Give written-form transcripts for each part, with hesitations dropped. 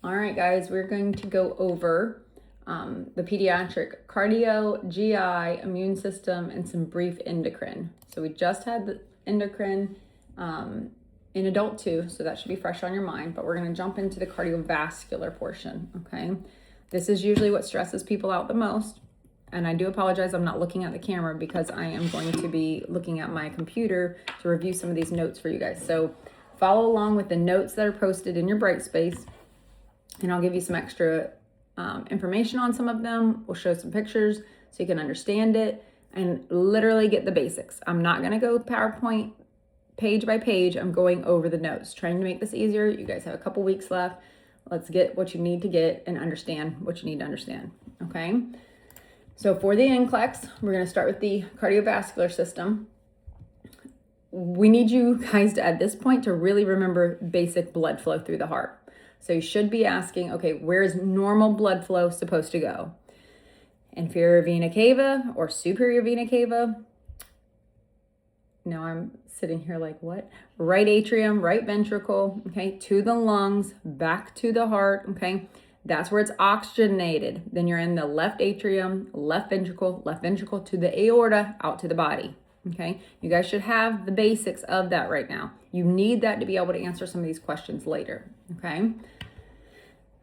All right, guys, we're going to go over the pediatric cardio, GI, immune system, and some brief endocrine. So we just had the endocrine in adult too, so that should be fresh on your mind, but we're going to jump into the cardiovascular portion, okay? This is usually what stresses people out the most. And I do apologize, I'm not looking at the camera because I am going to be looking at my computer to review some of these notes for you guys. So follow along with the notes that are posted in your Brightspace, and I'll give you some extra information on some of them. We'll show some pictures so you can understand it and literally get the basics. I'm not going to go PowerPoint page by page. I'm going over the notes, trying to make this easier. You guys have a couple weeks left. Let's get what you need to get and understand what you need to understand, okay? So for the NCLEX, we're going to start with the cardiovascular system. We need you guys to, at this point, to really remember basic blood flow through the heart. So you should be asking, okay, where is normal blood flow supposed to go? Inferior vena cava or superior vena cava? Now I'm sitting here like, what? Right atrium, right ventricle, okay, to the lungs, back to the heart, okay? That's where it's oxygenated. Then you're in the left atrium, left ventricle to the aorta, out to the body, okay? You guys should have the basics of that right now. You need that to be able to answer some of these questions later, okay?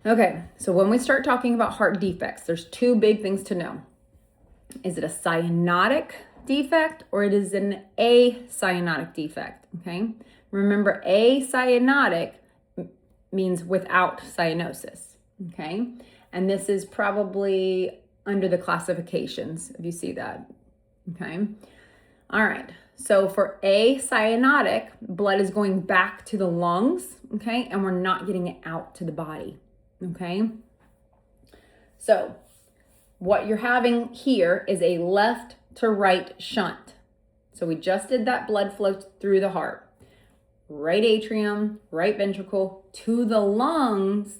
Okay, so when we start talking about heart defects, there's two big things to know. Is it a cyanotic defect or it is an acyanotic defect, okay? Remember, acyanotic means without cyanosis, okay? And this is probably under the classifications, if you see that, okay? All right, so for acyanotic, blood is going back to the lungs, okay? And we're not getting it out to the body, okay? So what you're having here is a left to right shunt. So we just did that blood flow through the heart. Right atrium, right ventricle to the lungs,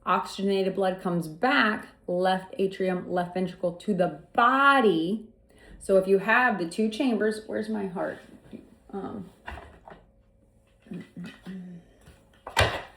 oxygenated blood comes back, left atrium, left ventricle to the body. So if you have the two chambers, where's my heart?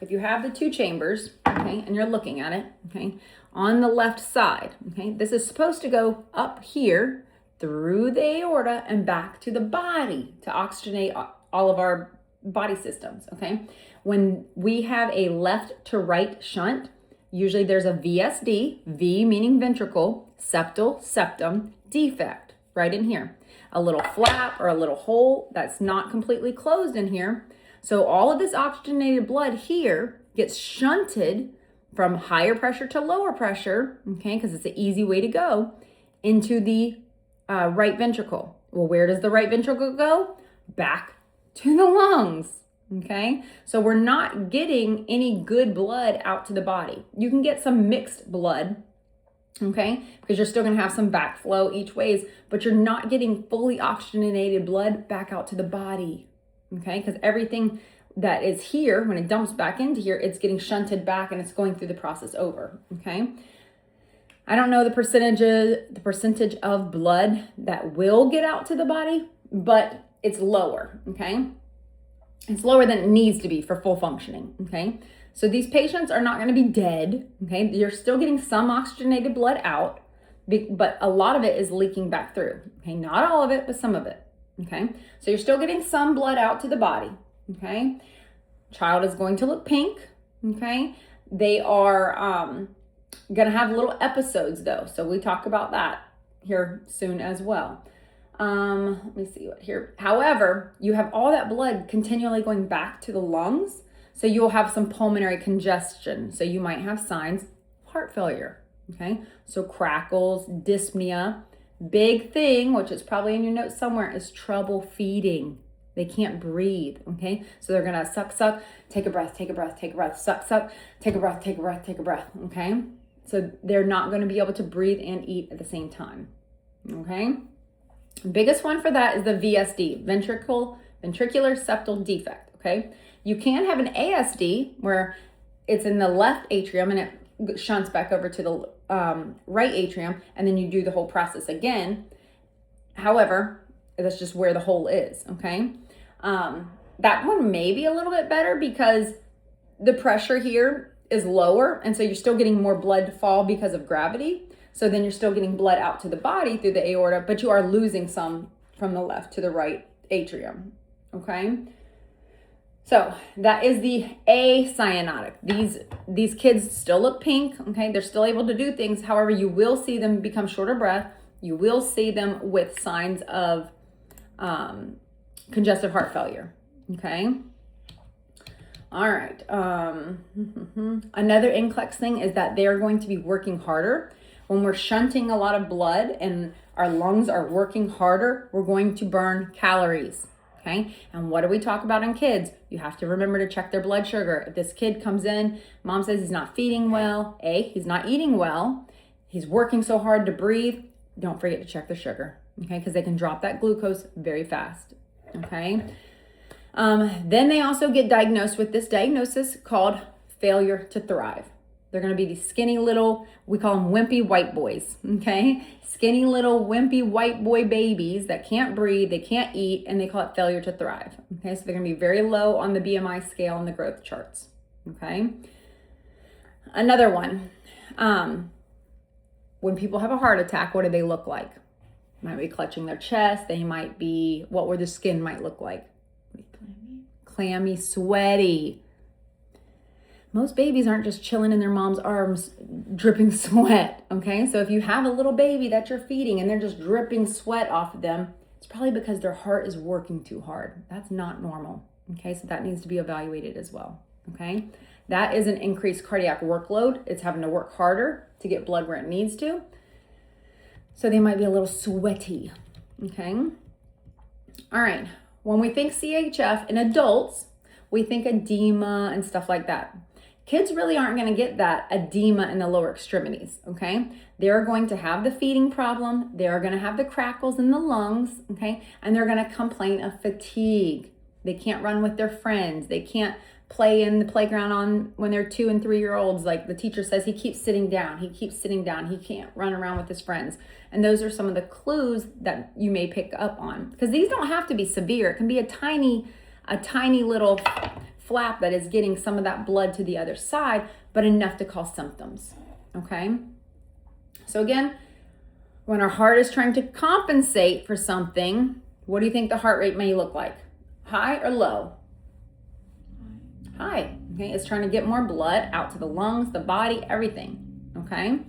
If you have the two chambers, okay, and you're looking at it, okay, on the left side, okay, this is supposed to go up here through the aorta and back to the body to oxygenate all of our body systems, okay? When we have a left to right shunt, usually there's a VSD, V meaning ventricle, septal, septum, defect right in here. A little flap or a little hole that's not completely closed in here. So all of this oxygenated blood here gets shunted from higher pressure to lower pressure, okay, because it's an easy way to go, into the right ventricle. Well, where does the right ventricle go? Back to the lungs, okay? So we're not getting any good blood out to the body. You can get some mixed blood, okay, because you're still gonna have some backflow each ways, but you're not getting fully oxygenated blood back out to the body, okay? Because everything that is here, when it dumps back into here, it's getting shunted back and it's going through the process over, okay? I don't know the percentage of blood that will get out to the body, but it's lower, okay? It's lower than it needs to be for full functioning, okay? So these patients are not gonna be dead, okay? You're still getting some oxygenated blood out, but a lot of it is leaking back through, okay? Not all of it, but some of it, okay? So you're still getting some blood out to the body, okay? Child is going to look pink, okay? They are gonna have little episodes though, so we talk about that here soon as well. Let me see what here. However, you have all that blood continually going back to the lungs, so you'll have some pulmonary congestion. So you might have signs of heart failure, okay? So crackles, dyspnea, big thing, which is probably in your notes somewhere, is trouble feeding. They can't breathe, okay? So they're gonna suck, take a breath, suck, take a breath, take a breath, okay? So they're not gonna be able to breathe and eat at the same time, okay? Biggest one for that is the VSD, ventricular septal defect, okay? You can have an ASD where it's in the left atrium and it shunts back over to the right atrium, and then you do the whole process again. However, that's just where the hole is, okay? That one may be a little bit better because the pressure here is lower. And so you're still getting more blood fall because of gravity. So then you're still getting blood out to the body through the aorta, but you are losing some from the left to the right atrium. Okay. So that is the acyanotic. These kids still look pink. Okay. They're still able to do things. However, you will see them become short of breath. You will see them with signs of congestive heart failure. Okay. All right. Another NCLEX thing is that they are going to be working harder. When we're shunting a lot of blood and our lungs are working harder, we're going to burn calories. Okay. And what do we talk about in kids? You have to remember to check their blood sugar. If this kid comes in, mom says he's not feeding well, he's not eating well, he's working so hard to breathe, don't forget to check the sugar. Okay. Because they can drop that glucose very fast. Okay. Then they also get diagnosed with this diagnosis called failure to thrive. They're going to be these skinny little, we call them wimpy white boys, okay? Skinny little wimpy white boy babies that can't breathe, they can't eat, and they call it failure to thrive, okay? So they're going to be very low on the BMI scale and the growth charts, okay? Another one, when people have a heart attack, what do they look like? Might be clutching their chest, they might be, what would the skin might look like? Clammy, sweaty. Most babies aren't just chilling in their mom's arms, dripping sweat, okay? So if you have a little baby that you're feeding and they're just dripping sweat off of them, it's probably because their heart is working too hard. That's not normal, okay? So that needs to be evaluated as well, okay? That is an increased cardiac workload. It's having to work harder to get blood where it needs to. So they might be a little sweaty, okay? All right, when we think CHF in adults, we think edema and stuff like that. Kids really aren't going to get that edema in the lower extremities, okay? They're going to have the feeding problem. They're going to have the crackles in the lungs, okay? And they're going to complain of fatigue. They can't run with their friends. They can't play in the playground when they're 2 and 3 year olds. Like the teacher says, he keeps sitting down. He keeps sitting down. He can't run around with his friends. And those are some of the clues that you may pick up on, because these don't have to be severe. It can be a tiny little flap that is getting some of that blood to the other side, but enough to cause symptoms, okay? So again, when our heart is trying to compensate for something, what do you think the heart rate may look like? High or low? High, okay? It's trying to get more blood out to the lungs, the body, everything, okay?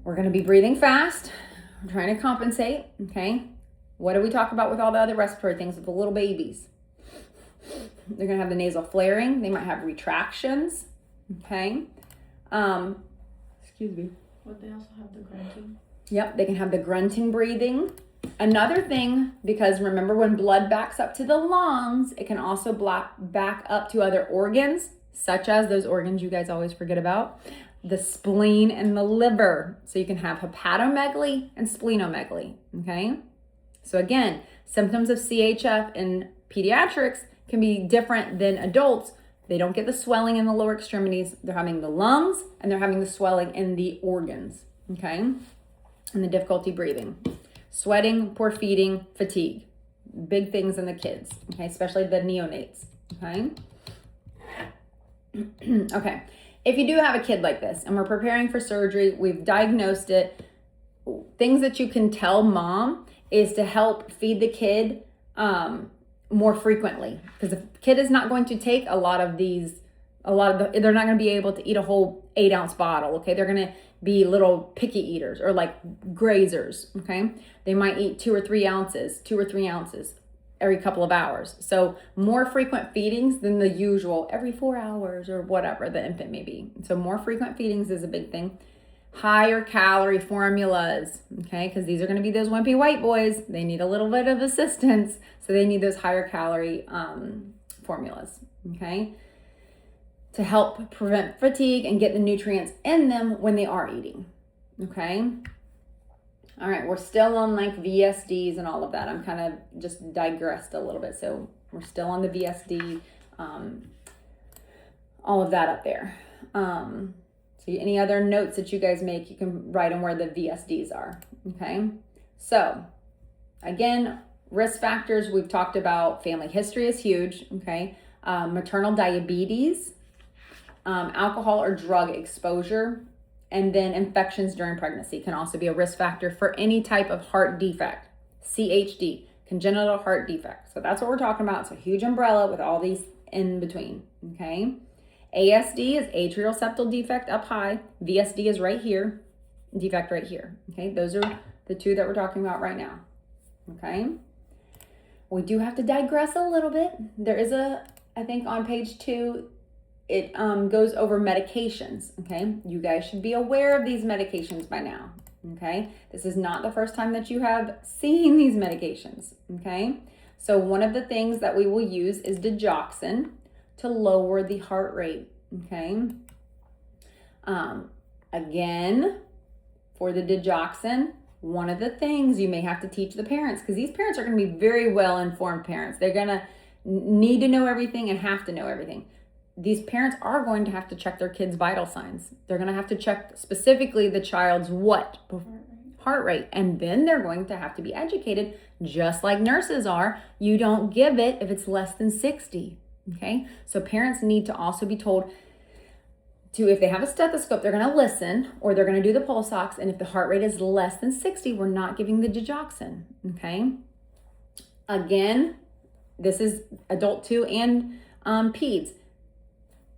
We're gonna be breathing fast. We're trying to compensate, okay? What do we talk about with all the other respiratory things with the little babies? They're going to have the nasal flaring. They might have retractions. Okay. Excuse me. But they also have the grunting. Yep. They can have the grunting breathing. Another thing, because remember when blood backs up to the lungs, it can also back up to other organs, such as those organs you guys always forget about, the spleen and the liver. So you can have hepatomegaly and splenomegaly. Okay. So again, symptoms of CHF in pediatrics can be different than adults. They don't get the swelling in the lower extremities. They're having the lungs and they're having the swelling in the organs, okay? And the difficulty breathing. Sweating, poor feeding, fatigue. Big things in the kids, okay? Especially the neonates, okay? Okay, if you do have a kid like this and we're preparing for surgery, we've diagnosed it, things that you can tell mom is to help feed the kid more frequently, because the kid is not going to take they're not going to be able to eat a whole 8-ounce bottle, okay? They're going to be little picky eaters or like grazers, okay? They might eat 2 or 3 ounces every couple of hours. So more frequent feedings than the usual every 4 hours or whatever the infant may be. So more frequent feedings is a big thing. Higher calorie formulas, okay? Because these are going to be those wimpy white boys. They need a little bit of assistance. So they need those higher calorie formulas, okay? To help prevent fatigue and get the nutrients in them when they are eating, okay? All right, we're still on like VSDs and all of that. I'm kind of just digressed a little bit. So we're still on the VSD, all of that up there. So any other notes that you guys make, you can write them where the VSDs are, okay? So again, risk factors, we've talked about family history is huge, okay? Maternal diabetes, alcohol or drug exposure, and then infections during pregnancy can also be a risk factor for any type of heart defect. CHD, congenital heart defect. So that's what we're talking about. It's a huge umbrella with all these in between, okay? ASD is atrial septal defect up high. VSD is right here, defect right here, okay? Those are the two that we're talking about right now, okay? We do have to digress a little bit. There is I think on page 2, it goes over medications, okay? You guys should be aware of these medications by now, okay? This is not the first time that you have seen these medications, okay? So one of the things that we will use is digoxin to lower the heart rate, okay? Again, for the digoxin, one of the things you may have to teach the parents, because these parents are going to be very well-informed parents. They're going to need to know everything and have to know everything. These parents are going to have to check their kids' vital signs. They're going to have to check specifically the child's what? Heart rate. And then they're going to have to be educated, just like nurses are. You don't give it if it's less than 60, okay? So parents need to also be told to, if they have a stethoscope, they're going to listen, or they're going to do the pulse ox, and if the heart rate is less than 60, we're not giving the digoxin, okay? Again, this is adult too and peds.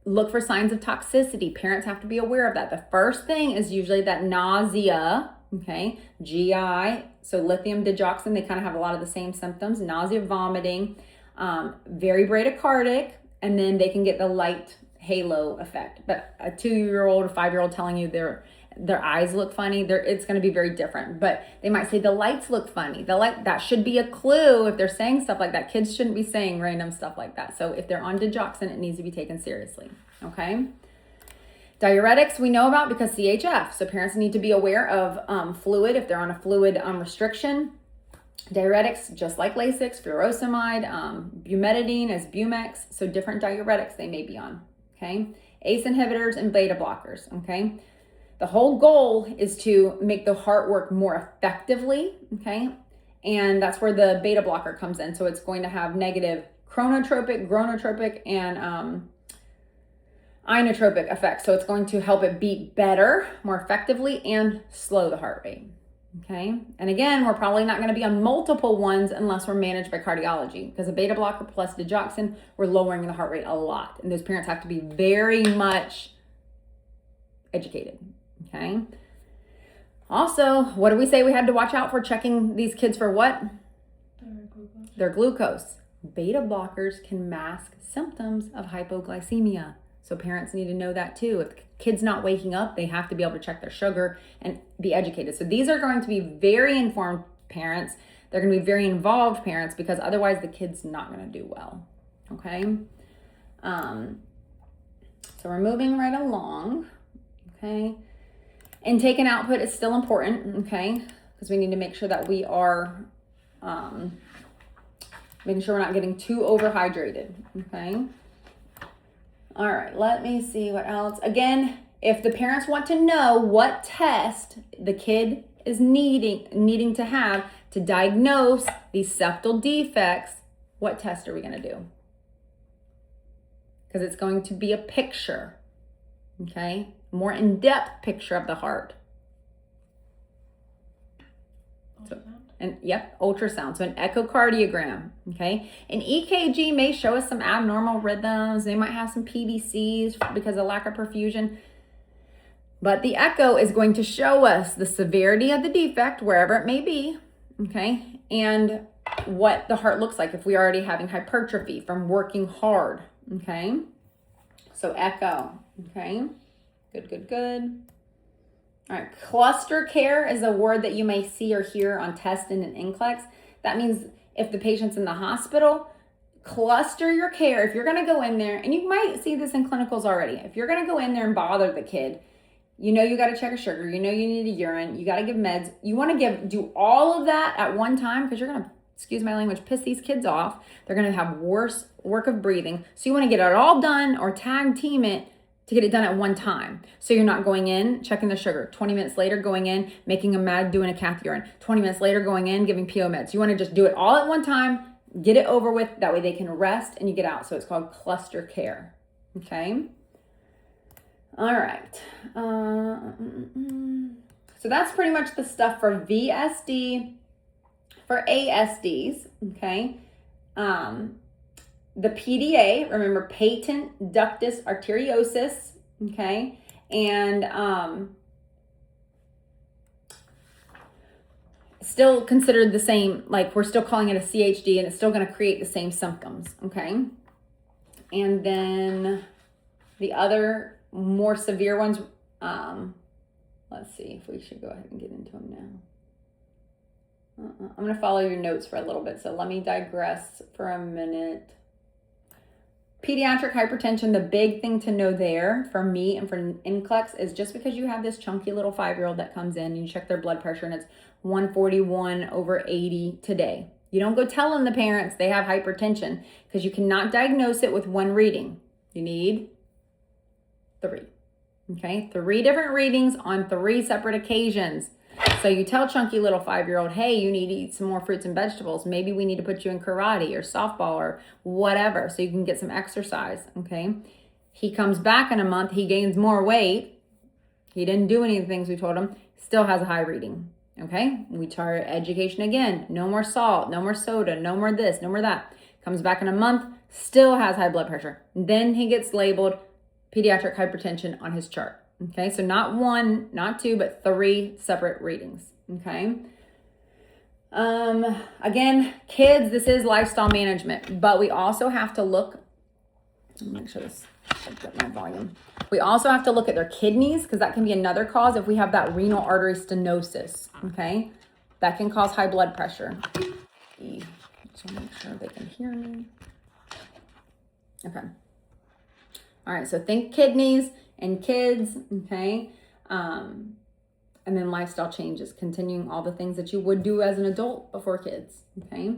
Look for signs of toxicity. Parents have to be aware of that. The first thing is usually that nausea, okay? GI, so lithium, digoxin, they kind of have a lot of the same symptoms. Nausea, vomiting, very bradycardic, and then they can get the light halo effect. But a 2-year-old, a 5-year-old telling you their eyes look funny, it's going to be very different. But they might say the lights look funny. That should be a clue if they're saying stuff like that. Kids shouldn't be saying random stuff like that. So if they're on digoxin, it needs to be taken seriously, okay? Diuretics we know about because CHF. So parents need to be aware of fluid if they're on a fluid restriction. Diuretics, just like Lasix, furosemide, bumethidine is Bumex. So different diuretics they may be on, okay? ACE inhibitors and beta blockers, okay? The whole goal is to make the heart work more effectively, okay? And that's where the beta blocker comes in. So it's going to have negative chronotropic, gonotropic, and inotropic effects. So it's going to help it beat better, more effectively, and slow the heart rate, okay? And again, we're probably not going to be on multiple ones unless we're managed by cardiology, because a beta blocker plus digoxin, we're lowering the heart rate a lot. And those parents have to be very much educated, okay? Also, what do we say we had to watch out for checking these kids for what? Their glucose. Beta blockers can mask symptoms of hypoglycemia. So parents need to know that too. If the kid's not waking up, they have to be able to check their sugar and be educated. So these are going to be very informed parents. They're going to be very involved parents, because otherwise the kid's not going to do well, okay? So we're moving right along, okay? Intake and output is still important, okay? Because we need to make sure that we are making sure we're not getting too overhydrated, okay? All right, let me see what else. Again, if the parents want to know what test the kid is needing to have to diagnose these septal defects, what test are we going to do? Because it's going to be a picture, okay? More in-depth picture of the heart. Ultrasound. So an echocardiogram, okay? An EKG may show us some abnormal rhythms. They might have some PVCs because of lack of perfusion. But the echo is going to show us the severity of the defect, wherever it may be, okay? And what the heart looks like if we're already having hypertrophy from working hard, okay? So echo, okay? Good. All right, cluster care is a word that you may see or hear on Testin and NCLEX. That means if the patient's in the hospital, cluster your care. If you're going to go in there, and you might see this in clinicals already, if you're going to go in there and bother the kid, you know you got to check a sugar, you know you need a urine, you got to give meds. You want to do all of that at one time, because you're going to, excuse my language, piss these kids off. They're going to have worse work of breathing. So you want to get it all done or tag team it to get it done at one time. So you're not going in, checking the sugar. 20 minutes later, going in, making a med, doing a cath urine. 20 minutes later, going in, giving PO meds. You want to just do it all at one time, get it over with. That way they can rest and you get out. So it's called cluster care, okay? All right. So that's pretty much the stuff for VSD. For ASDs, okay. The PDA, remember, patent ductus arteriosus, okay, and still considered the same, like we're still calling it a CHD and it's still going to create the same symptoms, okay. And then the other more severe ones, let's see if we should go ahead and get into them now. I'm going to follow your notes for a little bit, so let me digress for a minute. Pediatric hypertension, the big thing to know there for me and for NCLEX is just because you have this chunky little 5-year-old that comes in, you check their blood pressure and it's 141/80 today. You don't go telling the parents they have hypertension because you cannot diagnose it with one reading. You need 3. Okay, 3 different readings on 3 separate occasions. So you tell chunky little 5-year-old, hey, you need to eat some more fruits and vegetables. Maybe we need to put you in karate or softball or whatever so you can get some exercise, okay? He comes back in a month, he gains more weight. He didn't do any of the things we told him, still has a high reading, okay? We start education again. No more salt, no more soda, no more this, no more that. Comes back in a month, still has high blood pressure. Then he gets labeled pediatric hypertension on his chart. Okay, so not 1, not 2, but 3 separate readings, okay? Again, kids, this is lifestyle management, but we also have to look, let me make sure this, I've got my volume. We also have to look at their kidneys because that can be another cause if we have that renal artery stenosis, okay? That can cause high blood pressure. So make sure they can hear me. Okay. All right, so think kidneys and kids, okay? And then lifestyle changes, continuing all the things that you would do as an adult before kids, okay?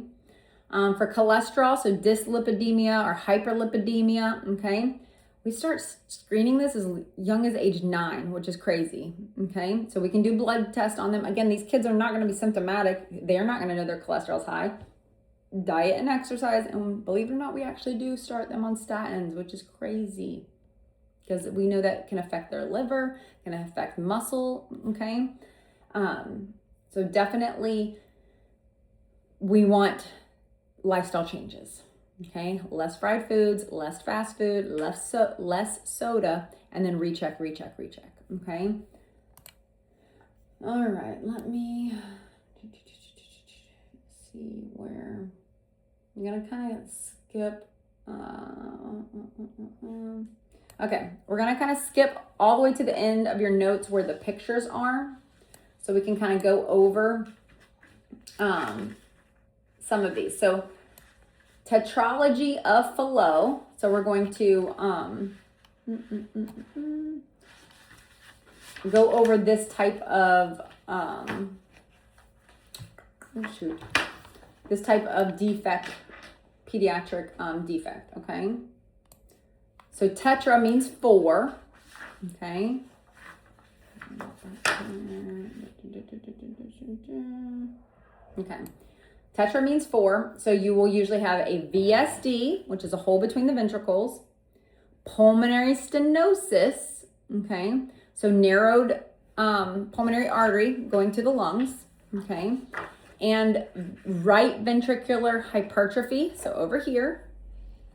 For cholesterol, so dyslipidemia or hyperlipidemia, okay? We start screening this as young as age 9, which is crazy, okay? So we can do blood tests on them. Again, these kids are not gonna be symptomatic. They're not gonna know their cholesterol's high. Diet and exercise, and believe it or not, we actually do start them on statins, which is crazy because we know that can affect their liver, can affect muscle, okay? So definitely we want lifestyle changes, okay? Less fried foods, less fast food, less soda, and then recheck, okay? All right, let me see where... I'm gonna kind of skip, okay, we're gonna kind of skip all the way to the end of your notes where the pictures are, so we can kind of go over some of these. So tetralogy of Fallot, so we're going to go over this type of, this type of defect, pediatric defect, okay? So tetra means 4, okay? Okay, tetra means 4, so you will usually have a VSD, which is a hole between the ventricles, pulmonary stenosis, okay? So narrowed pulmonary artery going to the lungs, okay? And right ventricular hypertrophy, so over here,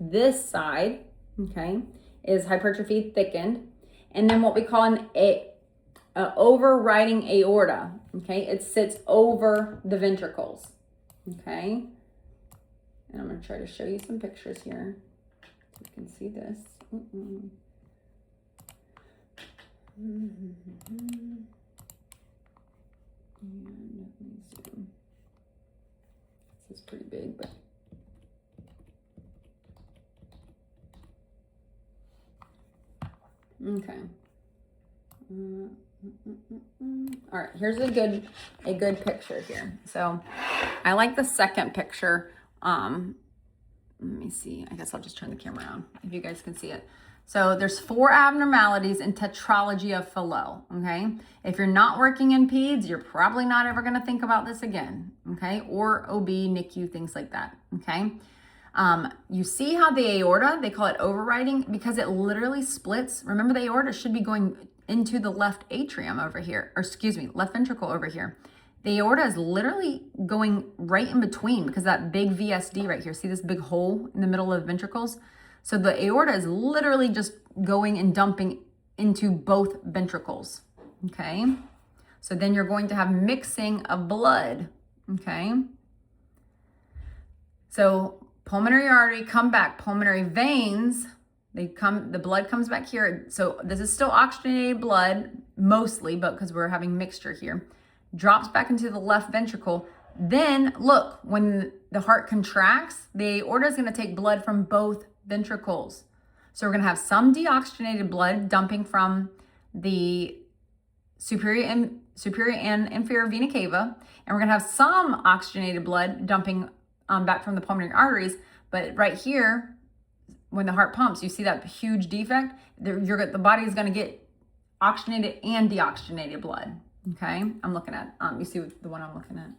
this side, okay, is hypertrophy thickened. And then what we call an overriding aorta, okay? It sits over the ventricles, okay? And I'm gonna try to show you some pictures here. So you can see this. And let me zoom. This is pretty big, but okay. All right, here's a good picture here. So I like the second picture. Let me see. I guess I'll just turn the camera on if you guys can see it. So there's 4 abnormalities in tetralogy of Fallot, okay? If you're not working in peds, you're probably not ever gonna think about this again, okay? Or OB, NICU, things like that, okay? You see how the aorta, they call it overriding because it literally splits. Remember, the aorta should be going into the left atrium over here, or excuse me, left ventricle over here. The aorta is literally going right in between because that big VSD right here, see this big hole in the middle of the ventricles? So the aorta is literally just going and dumping into both ventricles, okay? So then you're going to have mixing of blood, okay? So pulmonary artery, come back, pulmonary veins, the blood comes back here. So this is still oxygenated blood, mostly, but because we're having mixture here, drops back into the left ventricle. Then look, when the heart contracts, the aorta is gonna take blood from both ventricles. So we're gonna have some deoxygenated blood dumping from the superior and inferior vena cava, and we're gonna have some oxygenated blood dumping back from the pulmonary arteries. But right here, when the heart pumps, you see that huge defect? The body is gonna get oxygenated and deoxygenated blood, okay? I'm looking at, you see the one I'm looking at?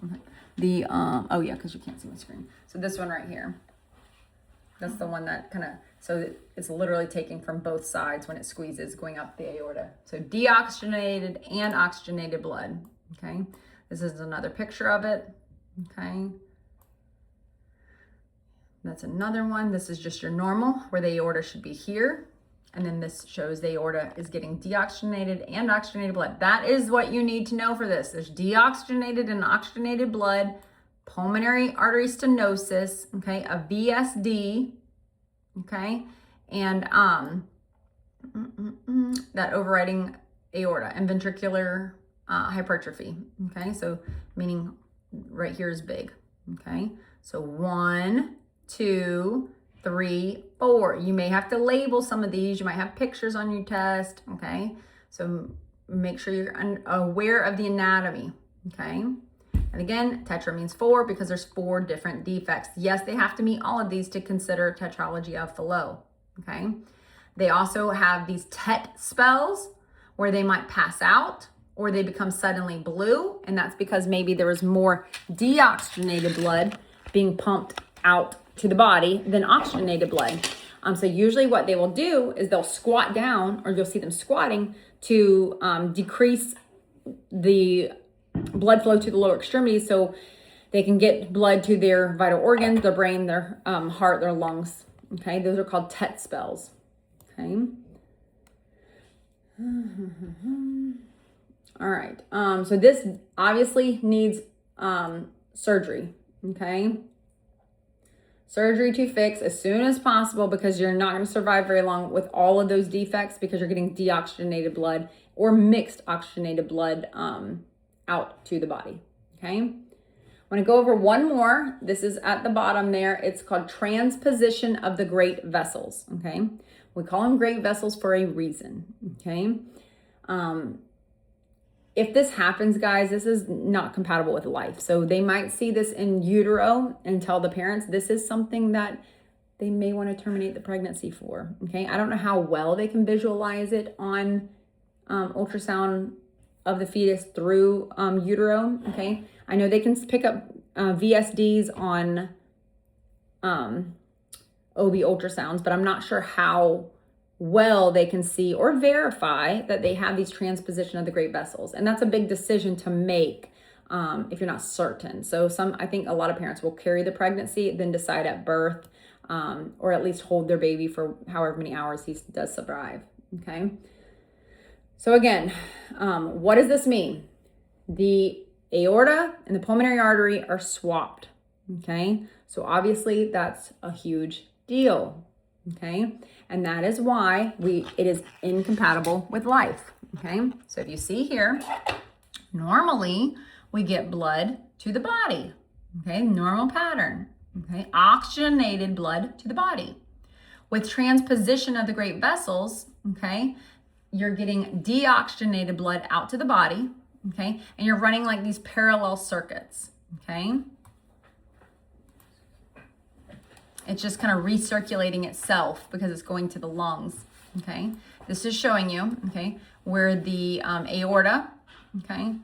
Okay. The, oh yeah, because you can't see my screen. So this one right here, that's the one that kind of, so it's literally taking from both sides when it squeezes, going up the aorta. So deoxygenated and oxygenated blood, okay? This is another picture of it, okay? That's another one. This is just your normal, where the aorta should be here. And then this shows the aorta is getting deoxygenated and oxygenated blood. That is what you need to know for this. There's deoxygenated and oxygenated blood, pulmonary artery stenosis, okay, a VSD, okay, and that overriding aorta and ventricular hypertrophy, okay, so meaning right here is big, okay, so 1, 2, 3, 4. You may have to label some of these. You might have pictures on your test, okay? So make sure you're aware of the anatomy, okay? And again, tetra means 4 because there's 4 different defects. Yes, they have to meet all of these to consider tetralogy of Fallot, okay? They also have these tet spells where they might pass out or they become suddenly blue, and that's because maybe there was more deoxygenated blood being pumped out to the body than oxygenated blood. So usually what they will do is they'll squat down, or you'll see them squatting to decrease the blood flow to the lower extremities so they can get blood to their vital organs, their brain, their heart, their lungs. Okay, those are called tet spells. Okay. All right. So this obviously needs surgery. Okay. Surgery to fix as soon as possible because you're not going to survive very long with all of those defects because you're getting deoxygenated blood or mixed oxygenated blood out to the body, okay? I want to go over one more. This is at the bottom there. It's called transposition of the great vessels, okay? We call them great vessels for a reason, okay? If this happens, guys, this is not compatible with life. So they might see this in utero and tell the parents this is something that they may want to terminate the pregnancy for, okay? I don't know how well they can visualize it on ultrasound of the fetus through utero, okay? I know they can pick up VSDs on OB ultrasounds, but I'm not sure how well they can see or verify that they have these transposition of the great vessels. And that's a big decision to make if you're not certain. So I think a lot of parents will carry the pregnancy, then decide at birth, or at least hold their baby for however many hours he does survive, okay? So again, what does this mean? The aorta and the pulmonary artery are swapped, okay? So obviously that's a huge deal, okay? And that is why it is incompatible with life, okay? So if you see here, normally we get blood to the body, okay? Normal pattern, okay? Oxygenated blood to the body. With transposition of the great vessels, okay, you're getting deoxygenated blood out to the body, okay? And you're running like these parallel circuits, okay? It's just kind of recirculating itself because it's going to the lungs, okay? This is showing you, okay, where the aorta, okay,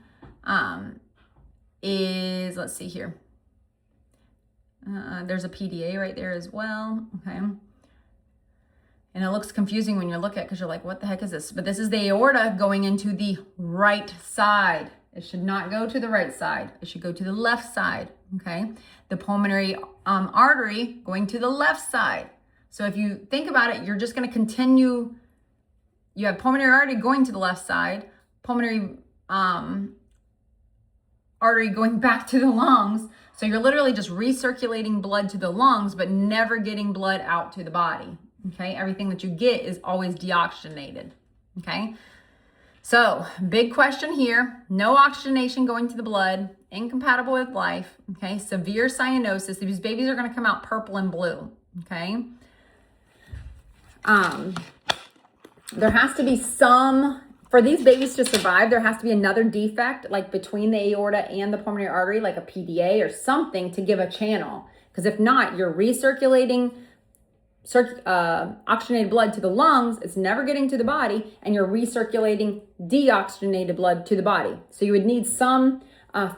is, let's see here. There's a PDA right there as well, okay? And it looks confusing when you look at it because you're like, what the heck is this? But this is the aorta going into the right side. It should not go to the right side. It should go to the left side, okay? The pulmonary artery going to the left side. So if you think about it, you're just going to continue. You have pulmonary artery going to the left side, pulmonary artery going back to the lungs. So you're literally just recirculating blood to the lungs, but never getting blood out to the body, okay? Everything that you get is always deoxygenated, okay? So big question here, no oxygenation going to the blood, incompatible with life, okay? Severe cyanosis. These babies are going to come out purple and blue, okay? There has to be some, for these babies to survive, there has to be another defect, like between the aorta and the pulmonary artery, like a PDA or something to give a channel. Because if not, you're recirculating oxygenated blood to the lungs, it's never getting to the body, and you're recirculating deoxygenated blood to the body. So you would need some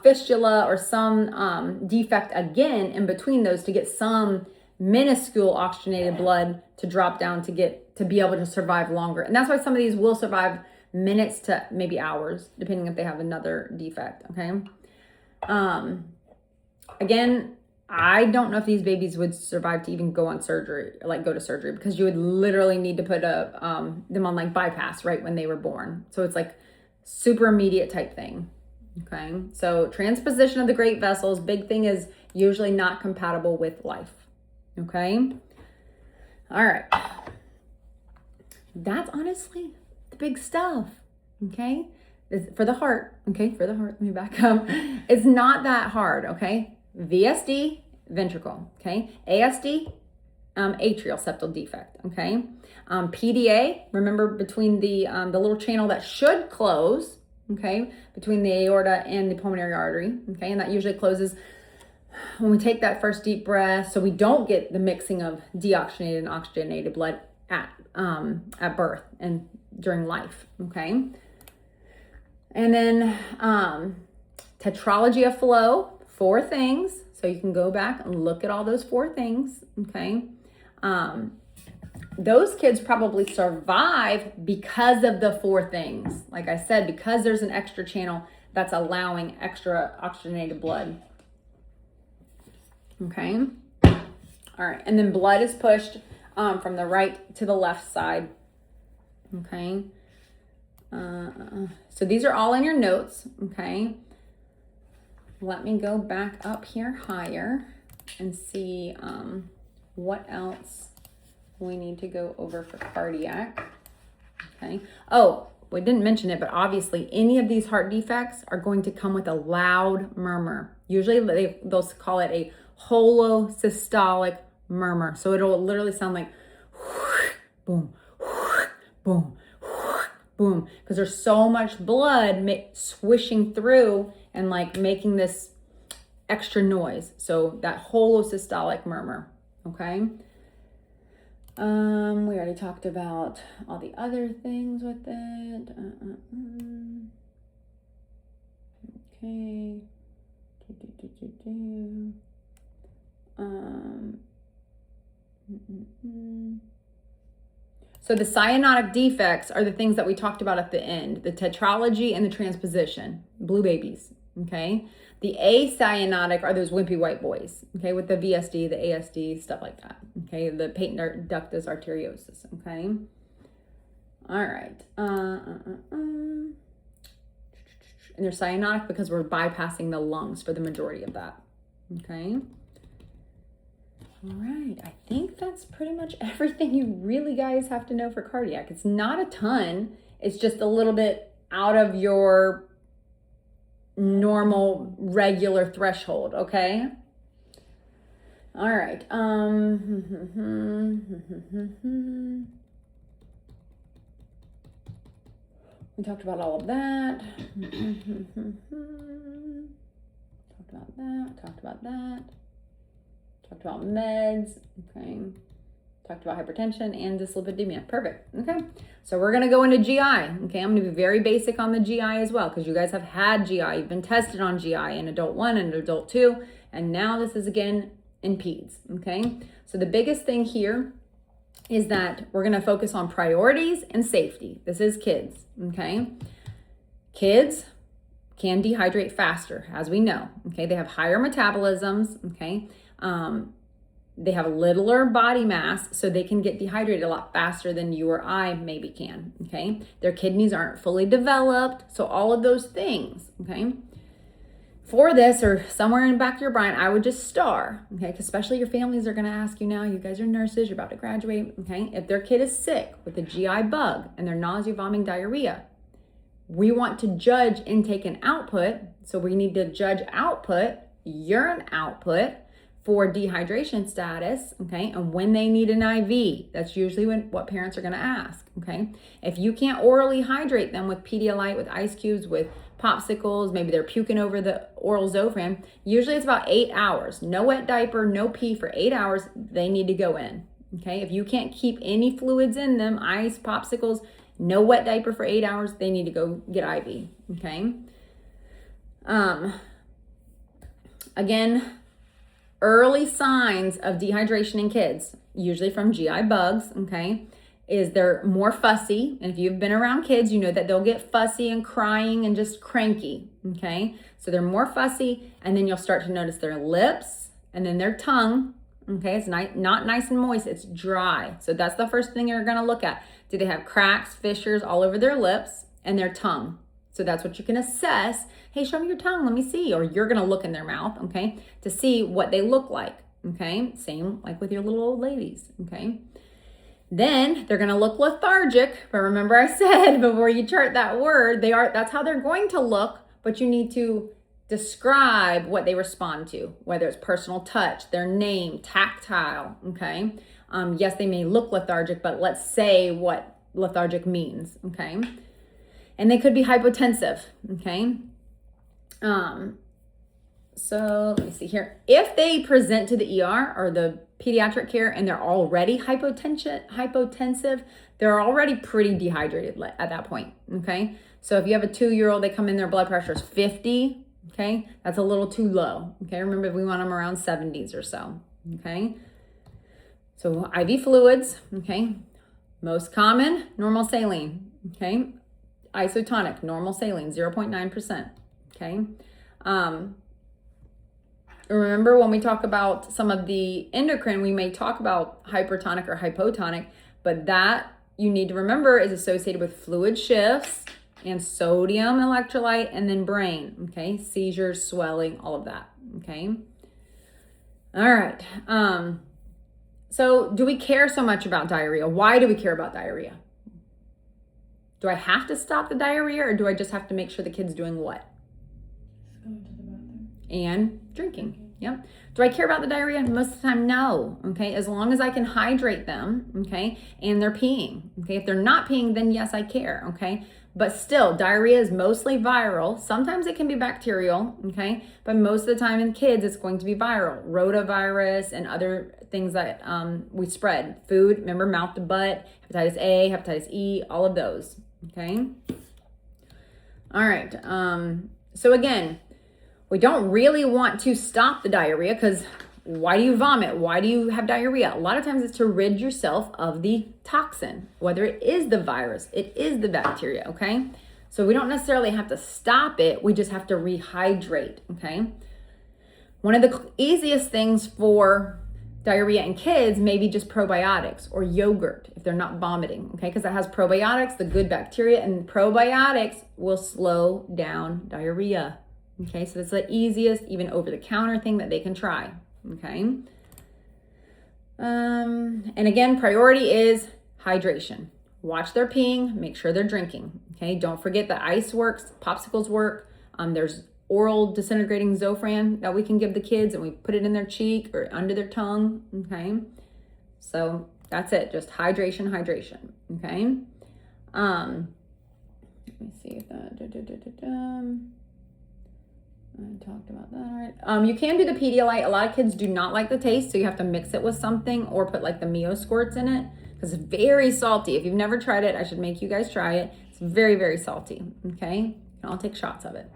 fistula or some defect again in between those to get some minuscule oxygenated blood to drop down to be able to survive longer. And that's why some of these will survive minutes to maybe hours, depending if they have another defect, okay? Again, I don't know if these babies would survive to even go on surgery, like go to surgery, because you would literally need to put them on like bypass right when they were born. So it's like super immediate type thing, okay? So transposition of the great vessels, big thing is usually not compatible with life, okay? All right. That's honestly the big stuff, okay? For the heart, okay? For the heart, let me back up. It's not that hard, okay? VSD, ventricle, okay? ASD, atrial septal defect, okay? PDA, remember between the little channel that should close, okay? Between the aorta and the pulmonary artery, okay? And that usually closes when we take that first deep breath, so we don't get the mixing of deoxygenated and oxygenated blood at birth and during life, okay? And then tetralogy of flow, 4 things. So you can go back and look at all those 4 things, okay? Those kids probably survive because of the 4 things. Like I said, because there's an extra channel that's allowing extra oxygenated blood. Okay. All right. And then blood is pushed from the right to the left side. Okay. So these are all in your notes. Okay. Let me go back up here higher and see what else we need to go over for cardiac. Okay. Oh, we didn't mention it, but obviously any of these heart defects are going to come with a loud murmur. Usually they'll call it a holosystolic murmur. So it'll literally sound like boom, boom, boom, because there's so much blood swishing through and like making this extra noise. So that holosystolic murmur, okay? We already talked about all the other things with it. Okay. So the cyanotic defects are the things that we talked about at the end, the tetralogy and the transposition, blue babies, okay? The acyanotic are those wimpy white boys, okay, with the VSD, the ASD, stuff like that, okay? The patent ductus arteriosus, okay? All right. And they're cyanotic because we're bypassing the lungs for the majority of that, okay? All right, I think that's pretty much everything you really guys have to know for cardiac. It's not a ton. It's just a little bit out of your normal, regular threshold, okay? All right. We talked about all of that. Talked about that. Talked about meds, okay. Talked about hypertension and dyslipidemia. Perfect, okay. So we're gonna go into GI, okay. I'm gonna be very basic on the GI as well because you guys have had GI, you've been tested on GI in adult 1 and adult 2, and now this is again in peds, okay? So the biggest thing here is that we're gonna focus on priorities and safety. This is kids, okay? Kids can dehydrate faster, as we know, okay? They have higher metabolisms, okay? They have littler body mass, so they can get dehydrated a lot faster than you or I maybe can, okay? Their kidneys aren't fully developed, so all of those things, okay? For this, or somewhere in the back of your brain, I would just star, okay? Because especially your families are gonna ask you now, you guys are nurses, you're about to graduate, okay? If their kid is sick with a GI bug and they're nausea, vomiting, diarrhea, we want to judge intake and output, so we need to judge output, urine output, for dehydration status, okay, and when they need an IV. That's usually what parents are gonna ask, okay? If you can't orally hydrate them with Pedialyte, with ice cubes, with popsicles, maybe they're puking over the oral Zofran, usually it's about 8 hours. No wet diaper, no pee for 8 hours, they need to go in, okay? If you can't keep any fluids in them, ice, popsicles, no wet diaper for 8 hours, they need to go get IV, okay? Again, early signs of dehydration in kids, usually from GI bugs, okay, is they're more fussy. And if you've been around kids, you know that they'll get fussy and crying and just cranky, okay? So they're more fussy, and then you'll start to notice their lips and then their tongue, okay? It's not nice and moist, it's dry. So that's the first thing you're gonna look at. Do they have cracks, fissures all over their lips and their tongue? So that's what you can assess. Hey, show me your tongue, let me see. Or you're gonna look in their mouth, okay, to see what they look like, okay? Same like with your little old ladies, okay? Then they're gonna look lethargic, but remember I said before you chart that word, that's how they're going to look, but you need to describe what they respond to, whether it's personal touch, their name, tactile, okay? Yes, they may look lethargic, but let's say what lethargic means, okay? And they could be hypotensive, okay? So let me see here. If they present to the ER or the pediatric care and they're already hypotensive, they're already pretty dehydrated at that point, okay? So if you have a 2-year-old, they come in, their blood pressure is 50, okay? That's a little too low, okay? Remember, we want them around 70s or so, okay? So IV fluids, okay? Most common, normal saline, okay? Isotonic, normal saline, 0.9%, okay? Remember when we talk about some of the endocrine, we may talk about hypertonic or hypotonic, but that you need to remember is associated with fluid shifts and sodium electrolyte and then brain, okay? Seizures, swelling, all of that, okay? All right, so do we care so much about diarrhea? Why do we care about diarrhea? Do I have to stop the diarrhea, or do I just have to make sure the kid's doing what? Going to the bathroom. And drinking, yep. Do I care about the diarrhea? Most of the time, no, okay? As long as I can hydrate them, okay, and they're peeing, okay? If they're not peeing, then yes, I care, okay? But still, diarrhea is mostly viral. Sometimes it can be bacterial, okay? But most of the time in kids, it's going to be viral. Rotavirus and other things that we spread. Food, remember, mouth to butt, hepatitis A, hepatitis E, all of those, okay? All right, so again, we don't really want to stop the diarrhea, because why do you vomit? Why do you have diarrhea? A lot of times it's to rid yourself of the toxin, whether it is the virus, it is the bacteria, okay? So we don't necessarily have to stop it, we just have to rehydrate, okay? One of the easiest things for diarrhea in kids may be just probiotics or yogurt if they're not vomiting, okay? Because that has probiotics, the good bacteria, and probiotics will slow down diarrhea, okay? So that's the easiest, even over-the-counter thing that they can try, okay? And again, priority is hydration. Watch their peeing, make sure they're drinking, okay? Don't forget that ice works, popsicles work. There's oral disintegrating Zofran that we can give the kids, and we put it in their cheek or under their tongue, okay? So that's it, just hydration, okay? Let me see if that, I talked about that, all right. You can do the Pedialyte. A lot of kids do not like the taste, so you have to mix it with something or put like the Mio squirts in it, because it's very salty. If you've never tried it, I should make you guys try it. It's very, very salty, okay? You can all take shots of it.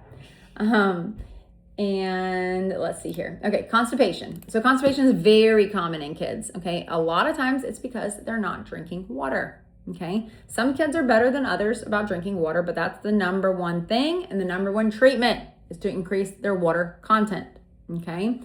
And let's see here. Okay, constipation. So constipation is very common in kids, okay? A lot of times it's because they're not drinking water, okay? Some kids are better than others about drinking water, but that's the number one thing, and the number one treatment is to increase their water content, okay?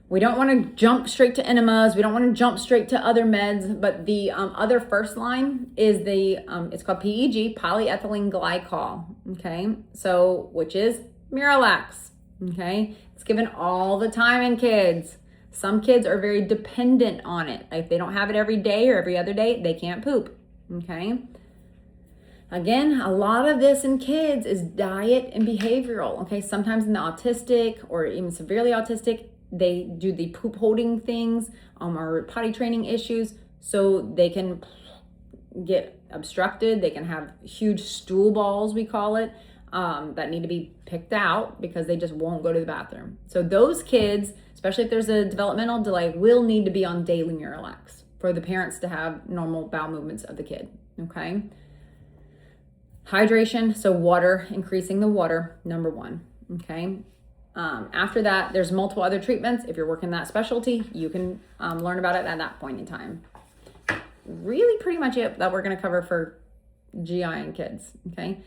We don't want to jump straight to enemas. We don't want to jump straight to other meds, but the other first line is it's called PEG, polyethylene glycol, okay? So, which is Miralax, okay? It's given all the time in kids. Some kids are very dependent on it. If they don't have it every day or every other day, they can't poop, okay? Again, a lot of this in kids is diet and behavioral, okay? Sometimes in the autistic or even severely autistic, they do the poop holding things or potty training issues, so they can get obstructed. They can have huge stool balls, we call it, that need to be picked out because they just won't go to the bathroom. So those kids, especially if there's a developmental delay, will need to be on daily Miralax for the parents to have normal bowel movements of the kid, okay? Hydration, so water, increasing the water, number one, okay? After that, there's multiple other treatments. If you're working that specialty, you can learn about it at that point in time. Really pretty much it that we're going to cover for GI and kids, okay?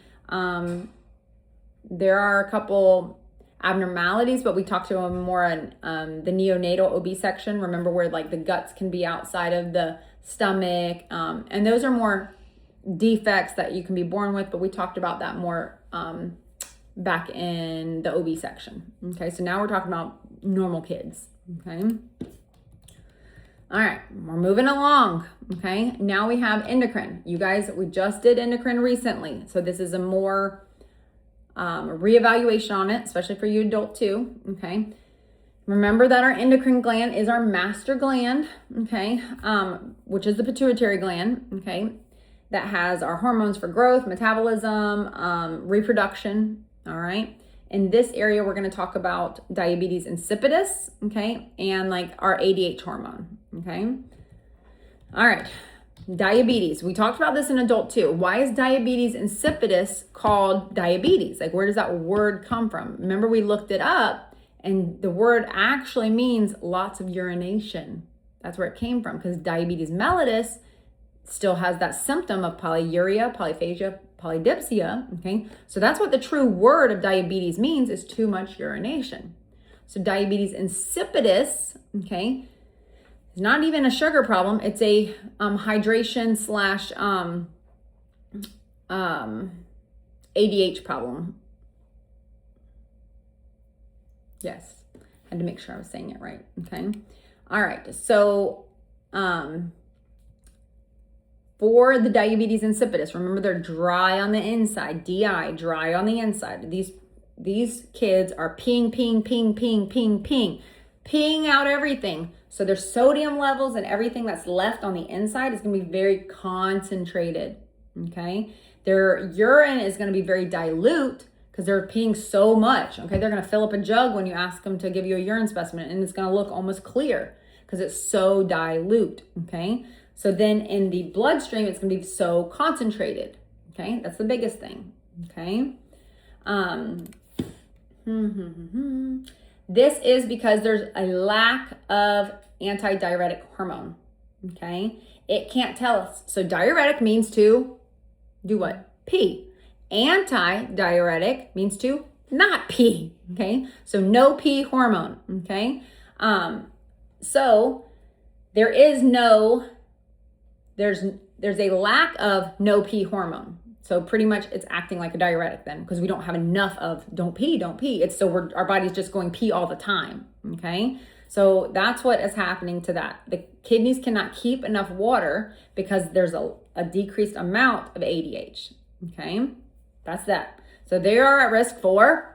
There are a couple abnormalities, but we talked to them more on the neonatal OB section. Remember where like the guts can be outside of the stomach, and those are more defects that you can be born with, but we talked about that more back in the OB section. Okay, so now we're talking about normal kids. Okay. All right, we're moving along. Okay, now we have endocrine. You guys, we just did endocrine recently. So this is a more reevaluation on it, especially for you adult too. Okay. Remember that our endocrine gland is our master gland. Okay. Which is the pituitary gland. Okay. That has our hormones for growth, metabolism, reproduction. All right. In this area, we're going to talk about diabetes insipidus, okay, and like our ADH hormone, okay. All right, diabetes. We talked about this in adult too. Why is diabetes insipidus called diabetes? Like, where does that word come from? Remember, we looked it up, and the word actually means lots of urination. That's where it came from, because diabetes mellitus still has that symptom of polyuria, polyphagia, polydipsia, okay? So that's what the true word of diabetes means, is too much urination. So diabetes insipidus, okay, is not even a sugar problem. It's a hydration slash ADH problem. Yes, had to make sure I was saying it right, okay? All right, so for the diabetes insipidus, remember they're dry on the inside, DI, dry on the inside. These kids are peeing out everything. So their sodium levels and everything that's left on the inside is going to be very concentrated, okay? Their urine is going to be very dilute because they're peeing so much, okay? They're going to fill up a jug when you ask them to give you a urine specimen, and it's going to look almost clear because it's so dilute, okay? So then in the bloodstream, it's going to be so concentrated, okay? That's the biggest thing, okay? This is because there's a lack of antidiuretic hormone, okay? It can't tell us. So diuretic means to do what? Pee. Antidiuretic means to not pee, okay? So no pee hormone, okay? So there's a lack of no pee hormone. So pretty much it's acting like a diuretic then, because we don't have enough of don't pee. It's so our body's just going pee all the time, okay? So that's what is happening to that. The kidneys cannot keep enough water because there's a decreased amount of ADH, okay? That's that. So they are at risk for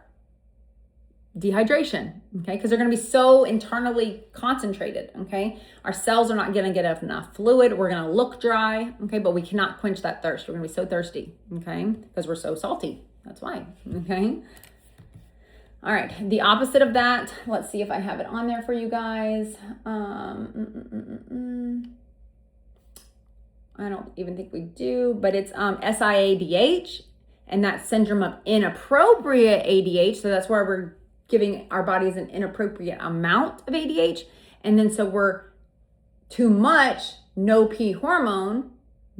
dehydration, okay? Because they're going to be so internally concentrated, okay? Our cells are not going to get enough fluid. We're going to look dry, okay? But we cannot quench that thirst. We're going to be so thirsty, okay? Because we're so salty. That's why, okay? All right, the opposite of that. Let's see if I have it on there for you guys. I don't even think we do, but it's SIADH, and that's syndrome of inappropriate ADH. So that's where we're giving our bodies an inappropriate amount of ADH. And then so we're too much no pee hormone.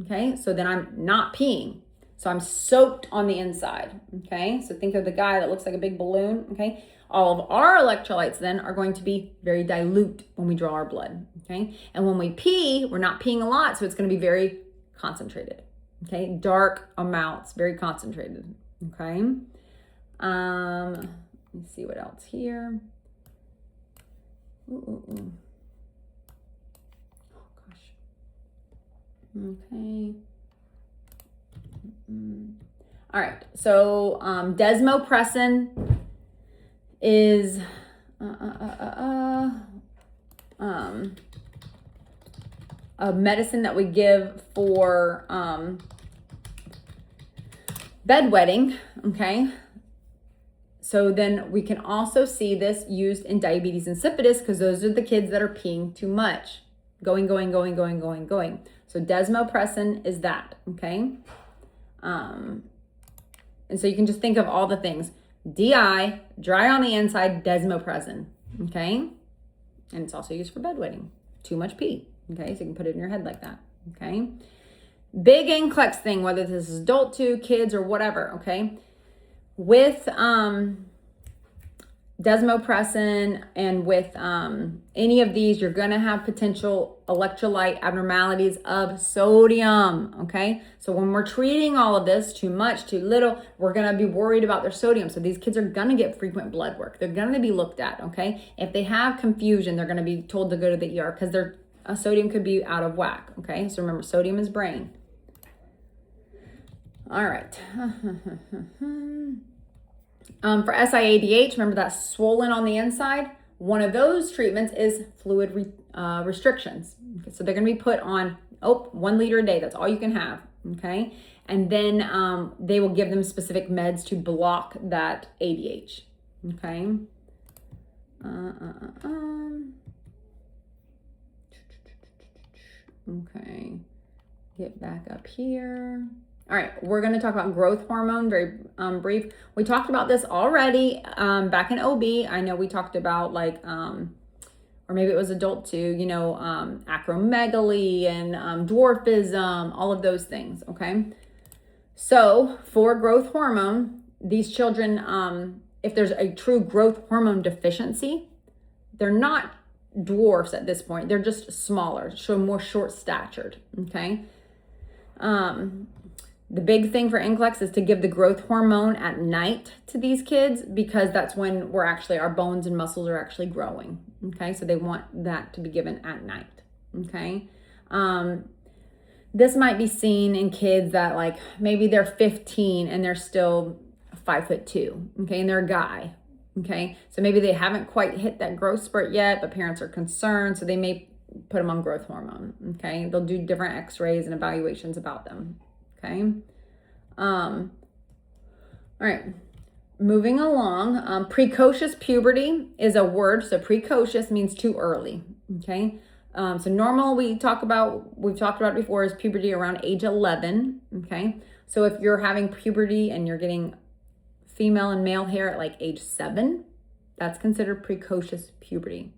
Okay, so then I'm not peeing. So I'm soaked on the inside. Okay, so think of the guy that looks like a big balloon. Okay, all of our electrolytes then are going to be very dilute when we draw our blood. Okay, and when we pee, we're not peeing a lot, so it's going to be very concentrated. Okay, dark amounts, very concentrated. Okay, let me see what else here. Oh gosh. Okay. All right, so desmopressin is a medicine that we give for bedwetting, okay? So then we can also see this used in diabetes insipidus because those are the kids that are peeing too much. Going. So desmopressin is that, okay? And so you can just think of all the things. DI, dry on the inside, desmopressin, okay? And it's also used for bedwetting. Too much pee, okay? So you can put it in your head like that, okay? Big NCLEX thing, whether this is adult to kids or whatever, okay? With desmopressin and with any of these, you're gonna have potential electrolyte abnormalities of sodium, okay? So when we're treating all of this, too much, too little, we're gonna be worried about their sodium. So these kids are gonna get frequent blood work. They're gonna be looked at, okay? If they have confusion, they're gonna be told to go to the ER because their sodium could be out of whack, okay? So remember, sodium is brain. All right. For SIADH, remember that's swollen on the inside. One of those treatments is fluid restrictions. Okay, so they're going to be put on 1 liter a day. That's all you can have. Okay, and then they will give them specific meds to block that ADH. Okay. Okay. Get back up here. All right, we're going to talk about growth hormone, very brief. We talked about this already back in OB. I know we talked about like, or maybe it was adult too, you know, acromegaly and dwarfism, all of those things, okay? So for growth hormone, these children, if there's a true growth hormone deficiency, they're not dwarfs at this point. They're just smaller, so more short-statured, okay? The big thing for NCLEX is to give the growth hormone at night to these kids because that's when our bones and muscles are actually growing. Okay, so they want that to be given at night. Okay, this might be seen in kids that like maybe they're 15 and they're still 5'2". Okay, and they're a guy. Okay, so maybe they haven't quite hit that growth spurt yet, but parents are concerned, so they may put them on growth hormone. Okay, they'll do different X-rays and evaluations about them. Okay. All right. Moving along. Precocious puberty is a word. So precocious means too early. Okay. So normal we've talked about it before, is puberty around age 11. Okay. So if you're having puberty and you're getting female and male hair at like age 7, that's considered precocious puberty.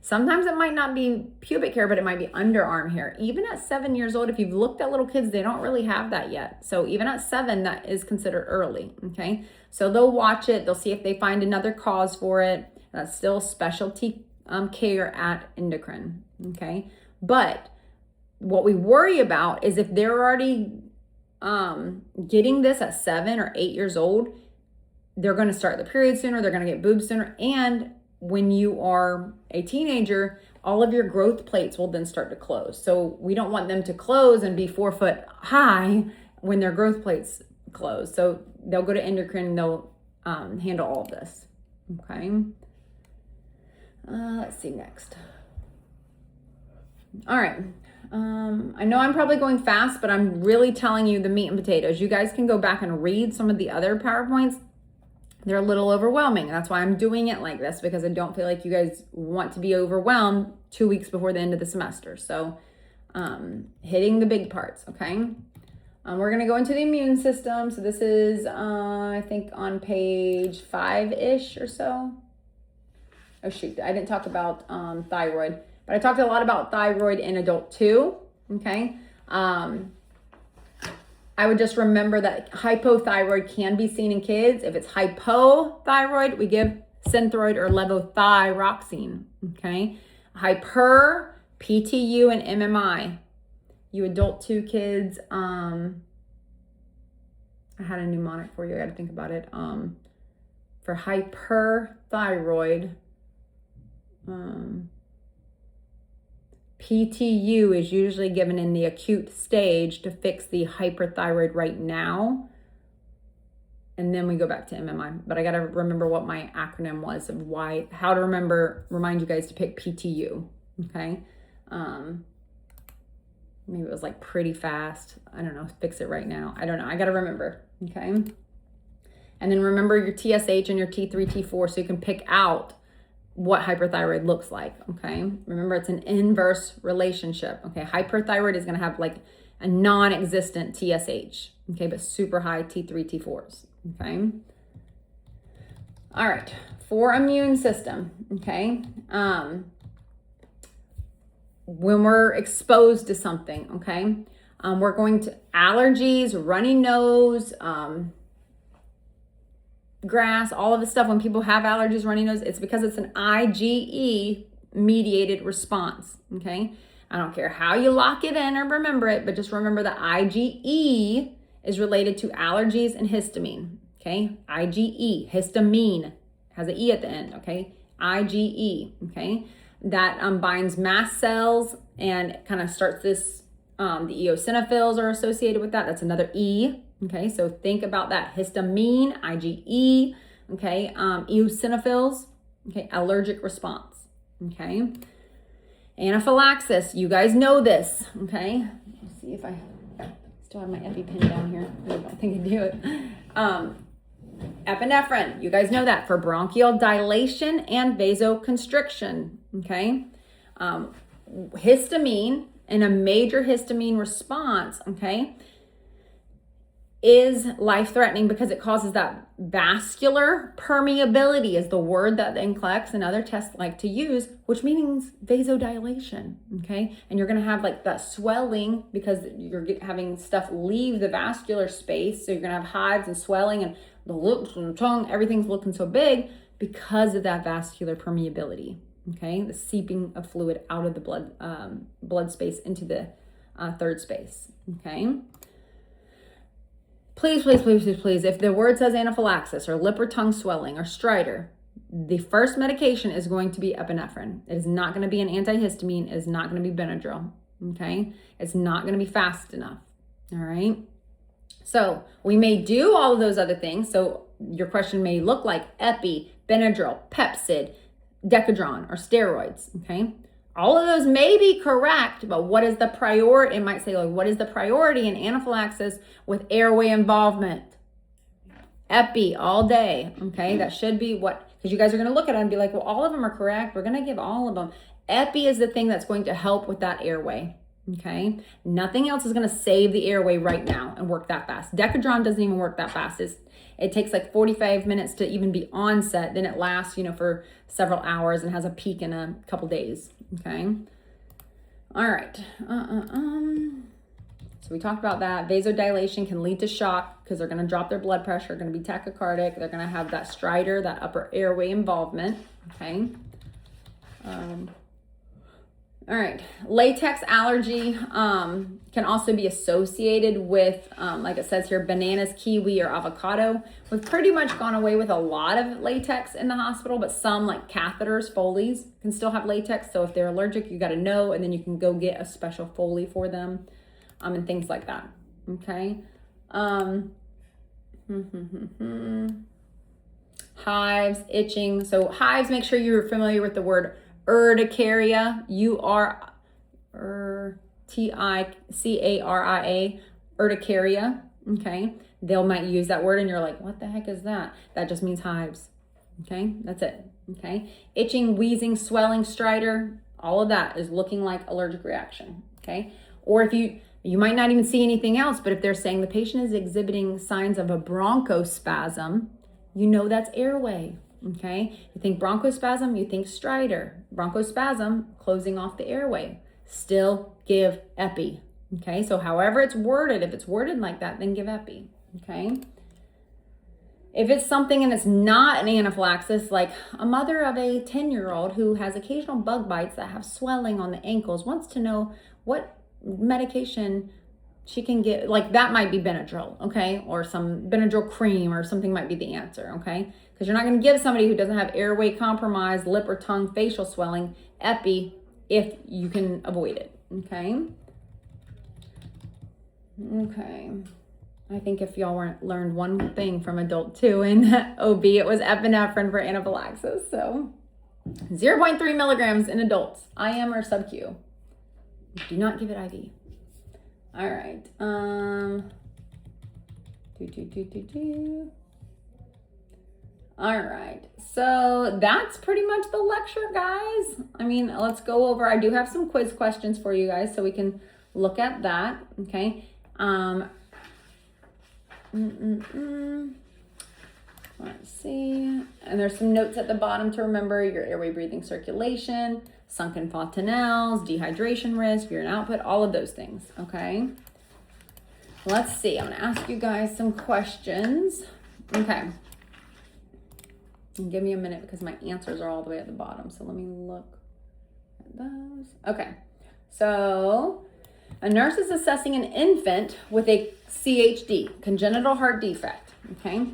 Sometimes it might not be pubic hair, but it might be underarm hair. Even at 7 years old, if you've looked at little kids, they don't really have that yet. So even at 7, that is considered early, okay? So they'll watch it. They'll see if they find another cause for it. That's still specialty care at endocrine, okay? But what we worry about is if they're already getting this at 7 or 8 years old, they're going to start the period sooner. They're going to get boobs sooner. And when you are a teenager, all of your growth plates will then start to close. So we don't want them to close and be 4 foot high when their growth plates close. So they'll go to endocrine and they'll handle all of this. Okay. Let's see next. All right. I know I'm probably going fast, but I'm really telling you the meat and potatoes. You guys can go back and read some of the other PowerPoints. They're a little overwhelming. That's why I'm doing it like this, because I don't feel like you guys want to be overwhelmed 2 weeks before the end of the semester. So hitting the big parts, okay? We're going to go into the immune system. So this is, I think, on page 5-ish or so. Oh shoot, I didn't talk about thyroid, but I talked a lot about thyroid in adult too. Okay. I would just remember that hypothyroid can be seen in kids. If it's hypothyroid, we give Synthroid or levothyroxine. Okay. Hyper, PTU, and MMI. You adult 2 kids, I had a mnemonic for you. I got to think about it. For hyperthyroid, PTU is usually given in the acute stage to fix the hyperthyroid right now. And then we go back to MMI. But I got to remember what my acronym was of how to remind you guys to pick PTU. Okay. Maybe it was like pretty fast. I don't know. Fix it right now. I don't know. I got to remember. Okay. And then remember your TSH and your T3, T4 so you can pick out what hyperthyroid looks like. Okay. Remember, it's an inverse relationship. Okay. Hyperthyroid is going to have like a non-existent TSH. Okay. But super high T3, T4s. Okay. All right. For immune system. Okay. When we're exposed to something, okay, we're going to allergies, runny nose, grass, all of the stuff. When people have allergies, runny nose, it's because it's an IgE mediated response. Okay. I don't care how you lock it in or remember it, but just remember that IgE is related to allergies and histamine. Okay. IgE, histamine has an E at the end. Okay. IgE. Okay. That binds mast cells and kind of starts this, the eosinophils are associated with that. That's another E. Okay, so think about that. Histamine, IgE, okay, eosinophils, okay, allergic response, okay. Anaphylaxis, you guys know this, okay. Let's see if I still have my EpiPen down here. I don't think I do it. Epinephrine, you guys know that for bronchial dilation and vasoconstriction, okay? Histamine and a major histamine response, okay, is life-threatening because it causes that vascular permeability is the word that the NCLEX and other tests like to use, which means vasodilation, okay? And you're gonna have like that swelling because you're having stuff leave the vascular space. So you're gonna have hives and swelling and the lips and the tongue, everything's looking so big because of that vascular permeability, okay? The seeping of fluid out of the blood space into the third space, okay? Please, please, please, please, please, if the word says anaphylaxis or lip or tongue swelling or stridor, the first medication is going to be epinephrine. It is not going to be an antihistamine. It is not going to be Benadryl, okay? It's not going to be fast enough, all right? So we may do all of those other things. So your question may look like Epi, Benadryl, Pepsid, Decadron, or steroids, okay? All of those may be correct, but what is the priority? It might say, like, what is the priority in anaphylaxis with airway involvement? Epi all day, okay? That should be what, because you guys are going to look at it and be like, well, all of them are correct. We're going to give all of them. Epi is the thing that's going to help with that airway, okay? Nothing else is going to save the airway right now and work that fast. Decadron doesn't even work that fast. It takes like 45 minutes to even be onset. Then it lasts, for several hours and has a peak in a couple days. Okay. All right. So we talked about that. Vasodilation can lead to shock because they're going to drop their blood pressure, going to be tachycardic. They're going to have that stridor, that upper airway involvement. Okay. All right. Latex allergy can also be associated with, like it says here, bananas, kiwi, or avocado. We've pretty much gone away with a lot of latex in the hospital, but some like catheters, Foleys, can still have latex. So if they're allergic, you got to know, and then you can go get a special Foley for them and things like that. Okay. Hives, itching. So hives, make sure you're familiar with the word urticaria, Urticaria, urticaria, okay? They might use that word and you're like, what the heck is that? That just means hives, okay? That's it, okay? Itching, wheezing, swelling, stridor, all of that is looking like allergic reaction, okay? Or if you might not even see anything else, but if they're saying the patient is exhibiting signs of a bronchospasm, that's airway. okay? You think bronchospasm, you think stridor. Bronchospasm, closing off the airway. Still give epi, okay? So however it's worded, if it's worded like that, then give epi, okay? If it's something and it's not an anaphylaxis, like a mother of a 10-year-old who has occasional bug bites that have swelling on the ankles, wants to know what medication she can get, like that might be Benadryl, okay? Or some Benadryl cream or something might be the answer, okay? Because you're not going to give somebody who doesn't have airway compromise, lip or tongue facial swelling, epi, if you can avoid it, okay? Okay. I think if y'all learned one thing from adult 2 in OB, it was epinephrine for anaphylaxis. So 0.3 milligrams in adults, IM or sub-Q. Do not give it IV. All right. All right. So that's pretty much the lecture, guys. I mean, let's go over. I do have some quiz questions for you guys so we can look at that. Okay. Let's see. And there's some notes at the bottom to remember: your airway, breathing, circulation, sunken fontanelles, dehydration risk, urine output, all of those things, okay? Let's see. I'm going to ask you guys some questions. Okay. And give me a minute because my answers are all the way at the bottom. So let me look at those. Okay. So a nurse is assessing an infant with a CHD, congenital heart defect, okay?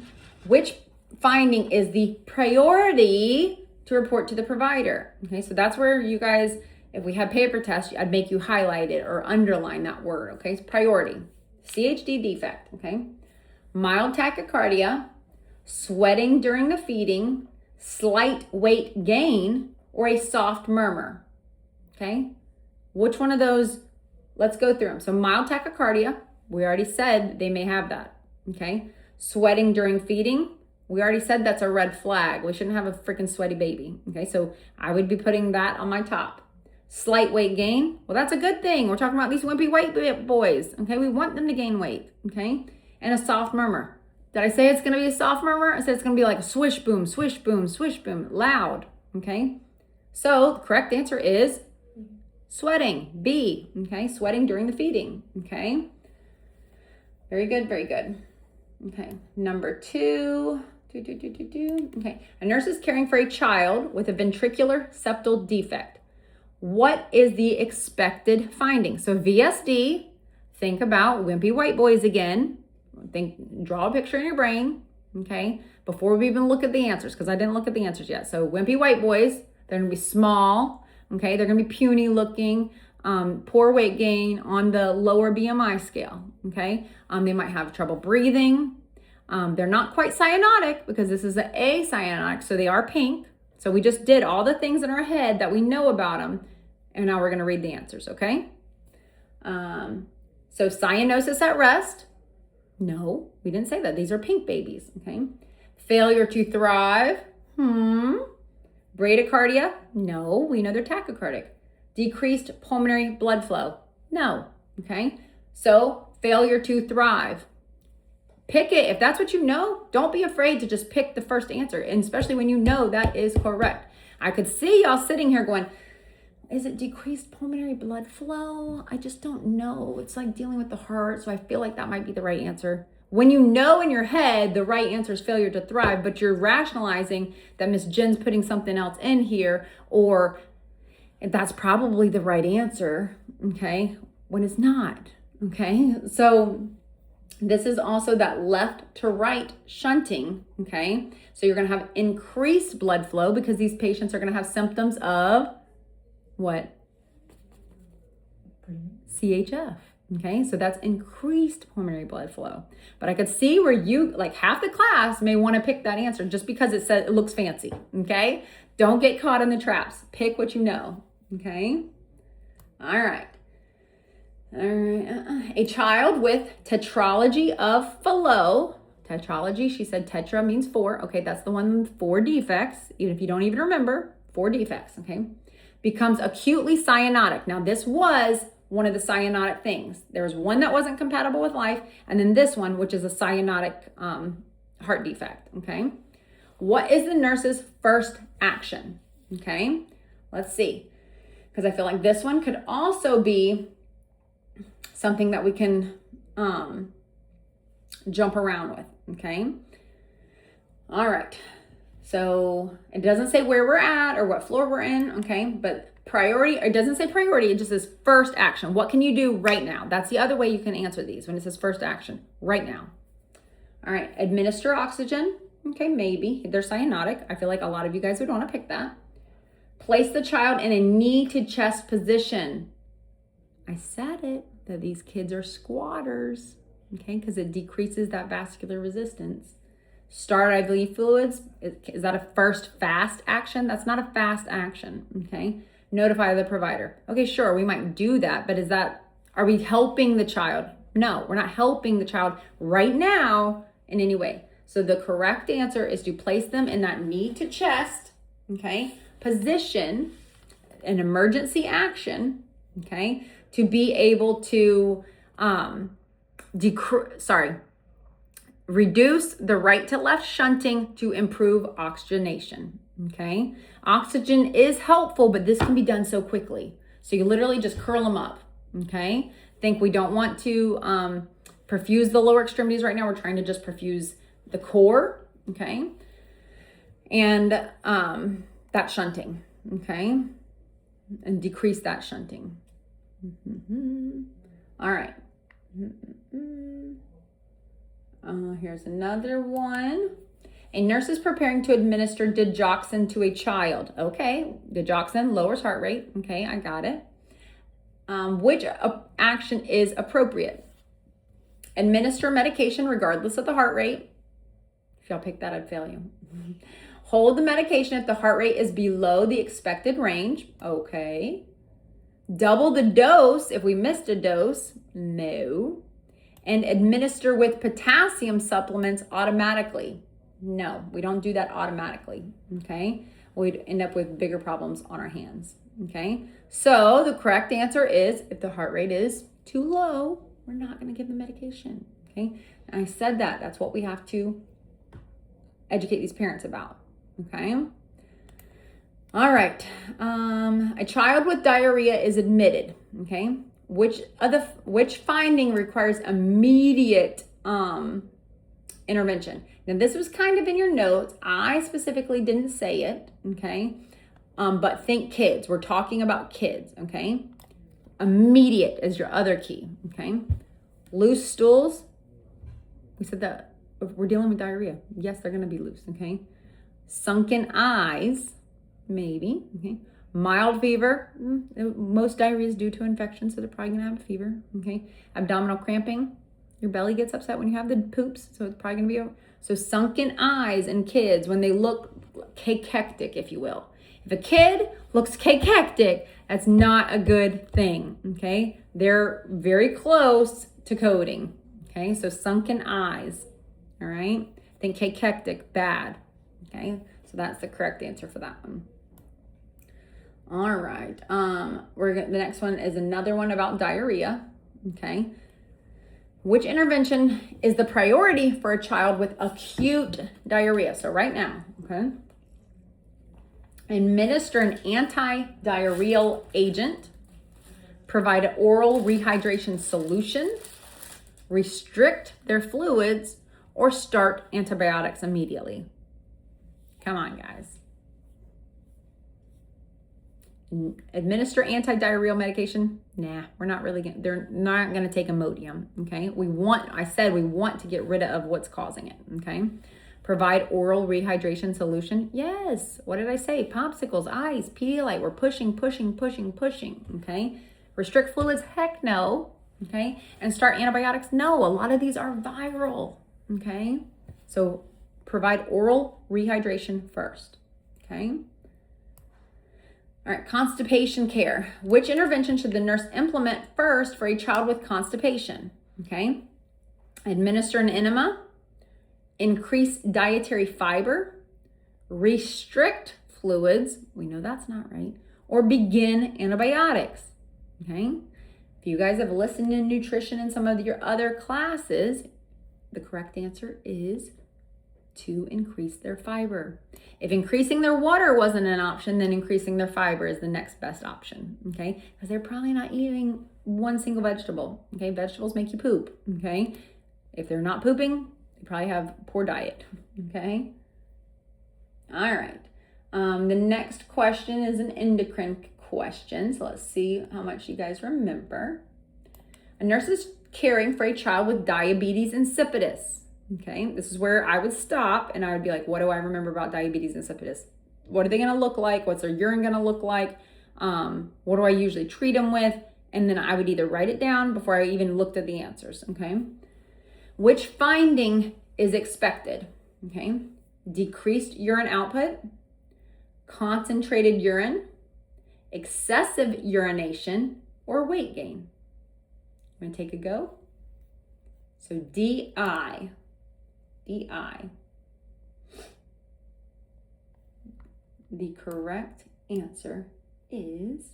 Which finding is the priority to report to the provider, okay? So that's where you guys, if we had paper tests, I'd make you highlight it or underline that word, okay? It's priority, CHD defect, okay? Mild tachycardia, sweating during the feeding, slight weight gain, or a soft murmur, okay? Which one of those? Let's go through them. So mild tachycardia, we already said they may have that, okay? Sweating during feeding, we already said that's a red flag. We shouldn't have a freaking sweaty baby, okay? So I would be putting that on my top. Slight weight gain, well, that's a good thing. We're talking about these wimpy white boys, okay? We want them to gain weight, okay? And a soft murmur. Did I say it's gonna be a soft murmur? I said it's gonna be like a swish, boom, swish, boom, swish, boom, loud, okay? So the correct answer is sweating, B, okay? Sweating during the feeding, okay? Very good, very good. Okay, number 2. Okay, a nurse is caring for a child with a ventricular septal defect. What is the expected finding? So VSD, think about wimpy white boys again. Draw a picture in your brain, okay? Before we even look at the answers, because I didn't look at the answers yet. So wimpy white boys, they're gonna be small, okay? They're gonna be puny looking, poor weight gain on the lower BMI scale, okay? They might have trouble breathing. They're not quite cyanotic because this is an acyanotic, so they are pink. So we just did all the things in our head that we know about them, and now we're gonna read the answers, okay? So cyanosis at rest, no, we didn't say that. These are pink babies, okay? Failure to thrive, bradycardia, no, we know they're tachycardic. Decreased pulmonary blood flow, no, okay? So failure to thrive. Pick it. If that's what you know, don't be afraid to just pick the first answer, and especially when you know that is correct. I could see y'all sitting here going, is it decreased pulmonary blood flow? I just don't know. It's like dealing with the heart, so I feel like that might be the right answer. When you know in your head the right answer is failure to thrive, but you're rationalizing that Miss Jen's putting something else in here, or that's probably the right answer, okay, when it's not, okay? So this is also that left to right shunting, okay? So you're gonna have increased blood flow because these patients are gonna have symptoms of what? CHF, okay? So that's increased pulmonary blood flow. But I could see where you, like half the class may wanna pick that answer just because it says it looks fancy, okay? Don't get caught in the traps. Pick what you know, okay? All right. A child with tetralogy of Fallot. Tetralogy, she said tetra means 4. Okay, that's the one with 4 defects. Even if you don't even remember, 4 defects, okay? Becomes acutely cyanotic. Now, this was one of the cyanotic things. There was one that wasn't compatible with life, and then this one, which is a cyanotic heart defect, okay? What is the nurse's first action? Okay, let's see. Because I feel like this one could also be something that we can jump around with, okay? All right. So it doesn't say where we're at or what floor we're in, okay? But priority, it doesn't say priority, it just says first action. What can you do right now? That's the other way you can answer these when it says first action, right now. All right, administer oxygen. Okay, maybe. They're cyanotic. I feel like a lot of you guys would want to pick that. Place the child in a knee to chest position. I said it, that these kids are squatters, okay, because it decreases that vascular resistance. Start IV fluids. Is that a first fast action? That's not a fast action, okay? Notify the provider. Okay, sure, we might do that, but are we helping the child? No, we're not helping the child right now in any way. So the correct answer is to place them in that knee to chest, okay, position, an emergency action, okay, to be able to reduce the right to left shunting to improve oxygenation, okay? Oxygen is helpful, but this can be done so quickly. So you literally just curl them up, okay? Think we don't want to perfuse the lower extremities right now. We're trying to just perfuse the core, okay? And that shunting, okay? And decrease that shunting. All right. Here's another one. A nurse is preparing to administer digoxin to a child. Okay, digoxin lowers heart rate. Okay, I got it. Which action is appropriate? Administer medication regardless of the heart rate. If y'all pick that, I'd fail you. Hold the medication if the heart rate is below the expected range. Okay. Double the dose if we missed a dose. No. And administer with potassium supplements automatically. No, we don't do that automatically, okay? We'd end up with bigger problems on our hands, okay? So the correct answer is if the heart rate is too low, we're not gonna give the medication, okay? And I said that, that's what we have to educate these parents about, okay? All right, a child with diarrhea is admitted, okay? Which finding requires immediate intervention? Now this was kind of in your notes. I specifically didn't say it, okay? But think kids. We're talking about kids, okay? Immediate is your other key, okay? Loose stools. We said that if we're dealing with diarrhea. Yes, they're gonna be loose, okay? Sunken eyes, maybe, okay? Mild fever, most diarrhea is due to infection, so they're probably gonna have a fever, okay? Abdominal cramping, your belly gets upset when you have the poops, so it's probably gonna be, so sunken eyes in kids when they look cachectic, if you will. If a kid looks cachectic, that's not a good thing, okay? They're very close to coding, okay? So sunken eyes, all right? Think cachectic, bad, okay? So that's the correct answer for that one. All right, the next one is another one about diarrhea, okay? Which intervention is the priority for a child with acute diarrhea? So right now, okay? Administer an anti-diarrheal agent, provide an oral rehydration solution, restrict their fluids, or start antibiotics immediately. Come on, guys. Administer anti-diarrheal medication? Nah, we're not really gonna, they're not gonna take Imodium, okay? I said we want to get rid of what's causing it, okay? Provide oral rehydration solution? Yes, what did I say? Popsicles, ice, Pedialyte, we're pushing, okay? Restrict fluids? Heck no, okay? And start antibiotics? No, a lot of these are viral, okay? So provide oral rehydration first, okay? All right, constipation care. Which intervention should the nurse implement first for a child with constipation? Okay, administer an enema, increase dietary fiber, restrict fluids, we know that's not right, or begin antibiotics, okay? If you guys have listened to nutrition in some of your other classes, the correct answer is to increase their fiber. If increasing their water wasn't an option, then increasing their fiber is the next best option, okay? Because they're probably not eating one single vegetable, okay? Vegetables make you poop, okay? If they're not pooping, they probably have poor diet, okay? All right. The next question is an endocrine question. So let's see how much you guys remember. A nurse is caring for a child with diabetes insipidus. Okay, this is where I would stop and I would be like, what do I remember about diabetes insipidus? What are they going to look like? What's their urine going to look like? What do I usually treat them with? And then I would either write it down before I even looked at the answers. Okay, which finding is expected? Okay, decreased urine output, concentrated urine, excessive urination, or weight gain. I'm going to take a go. So DI. The correct answer is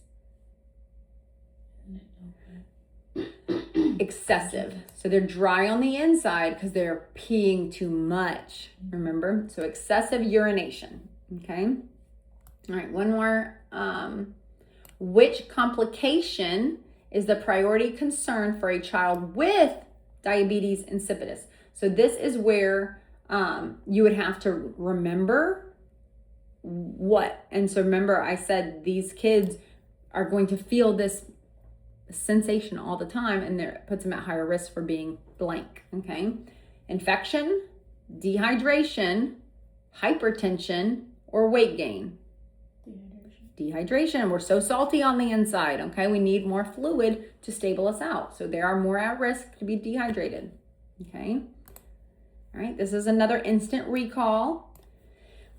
excessive. So they're dry on the inside because they're peeing too much. Remember? So excessive urination. Okay. All right. One more. Which complication is the priority concern for a child with diabetes insipidus? So this is where you would have to remember what. And so remember, I said these kids are going to feel this sensation all the time, and it puts them at higher risk for being blank. Okay. Infection, dehydration, hypertension, or weight gain. Dehydration. We're so salty on the inside. Okay. We need more fluid to stable us out. So they are more at risk to be dehydrated. Okay. All right. This is another instant recall.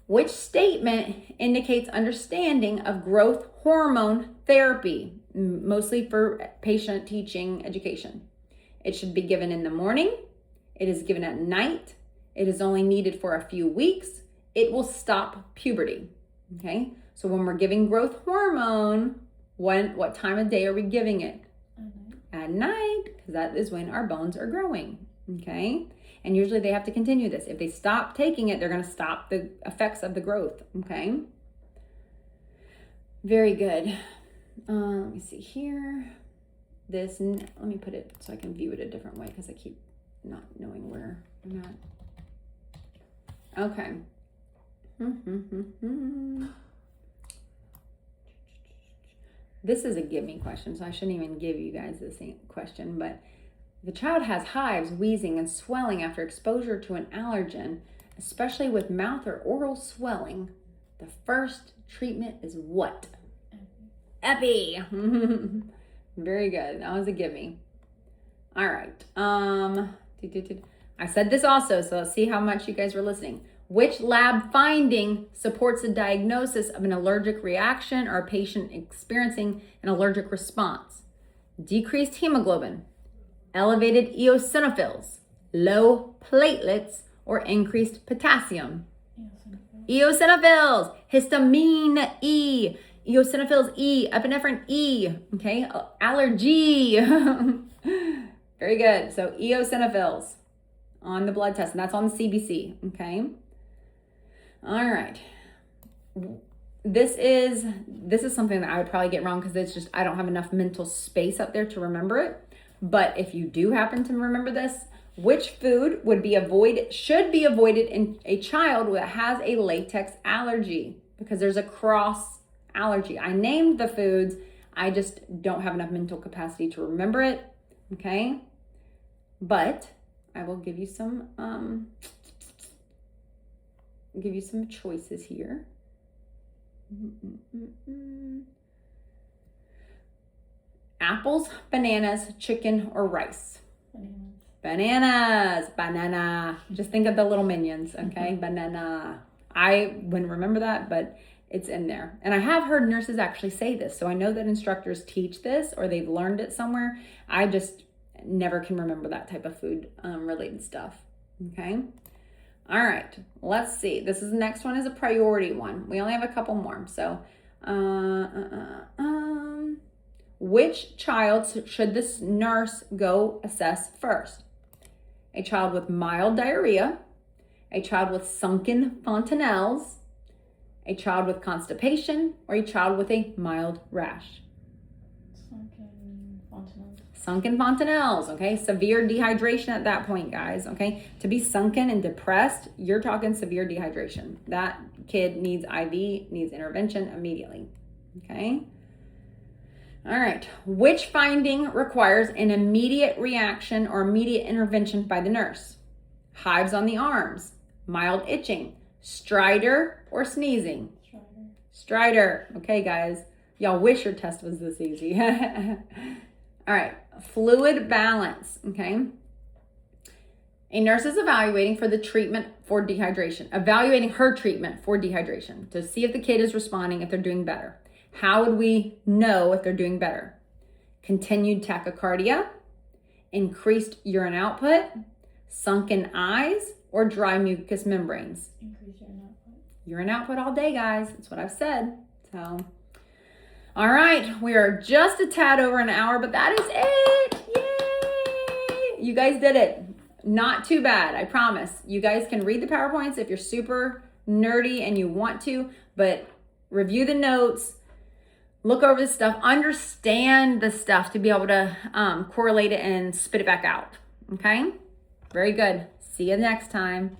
Which statement indicates understanding of growth hormone therapy, mostly for patient teaching education? It should be given in the morning. It is given at night. It is only needed for a few weeks. It will stop puberty. Okay. So when we're giving growth hormone, what time of day are we giving it? At night, because that is when our bones are growing. Okay. And usually they have to continue this. If they stop taking it, they're going to stop the effects of the growth. Okay. Very good. Let me see here. Let me put it so I can view it a different way because I keep not knowing where I'm at. Okay. This is a give me question, so I shouldn't even give you guys this question, but the child has hives, wheezing, and swelling after exposure to an allergen, especially with mouth or oral swelling. The first treatment is what? Epi. Very good. That was a gimme. All right. I said this also, so let's see how much you guys were listening. Which lab finding supports the diagnosis of an allergic reaction or a patient experiencing an allergic response? Decreased hemoglobin, elevated eosinophils, low platelets, or increased potassium? Eosinophils, histamine E, eosinophils E, epinephrine E, okay, allergy. Very good. So eosinophils on the blood test, and that's on the CBC, okay? All right. This is something that I would probably get wrong because it's just I don't have enough mental space up there to remember it. But if you do happen to remember this, which food should be avoided in a child that has a latex allergy? Because there's a cross allergy. I named the foods. I just don't have enough mental capacity to remember it. Okay. But I will give you some choices here. Apples, bananas, chicken, or rice? Banana. Just think of the little minions, okay? Banana. I wouldn't remember that, but it's in there. And I have heard nurses actually say this, so I know that instructors teach this or they've learned it somewhere. I just never can remember that type of food related stuff, okay? All right, let's see. The next one is a priority one. We only have a couple more. So, which child should this nurse go assess first? A child with mild diarrhea, a child with sunken fontanelles, a child with constipation, or a child with a mild rash? Sunken fontanelles. Sunken fontanelles, okay? Severe dehydration at that point, guys, okay? To be sunken and depressed, you're talking severe dehydration. That kid needs IV, needs intervention immediately, okay? All right. Which finding requires an immediate reaction or immediate intervention by the nurse? Hives on the arms, mild itching, stridor, or sneezing? Stridor. Okay, guys. Y'all wish your test was this easy. All right. Fluid balance. Okay. A nurse is evaluating for the treatment for dehydration, evaluating her treatment for dehydration to see if the kid is responding, if they're doing better. How would we know if they're doing better? Continued tachycardia, increased urine output, sunken eyes, or dry mucous membranes? Increase urine output. Urine output all day, guys. That's what I've said. So, all right. We are just a tad over an hour, but that is it. Yay! You guys did it. Not too bad, I promise. You guys can read the PowerPoints if you're super nerdy and you want to, but review the notes. Look over the stuff, understand the stuff to be able to correlate it and spit it back out. Okay? Very good. See you next time.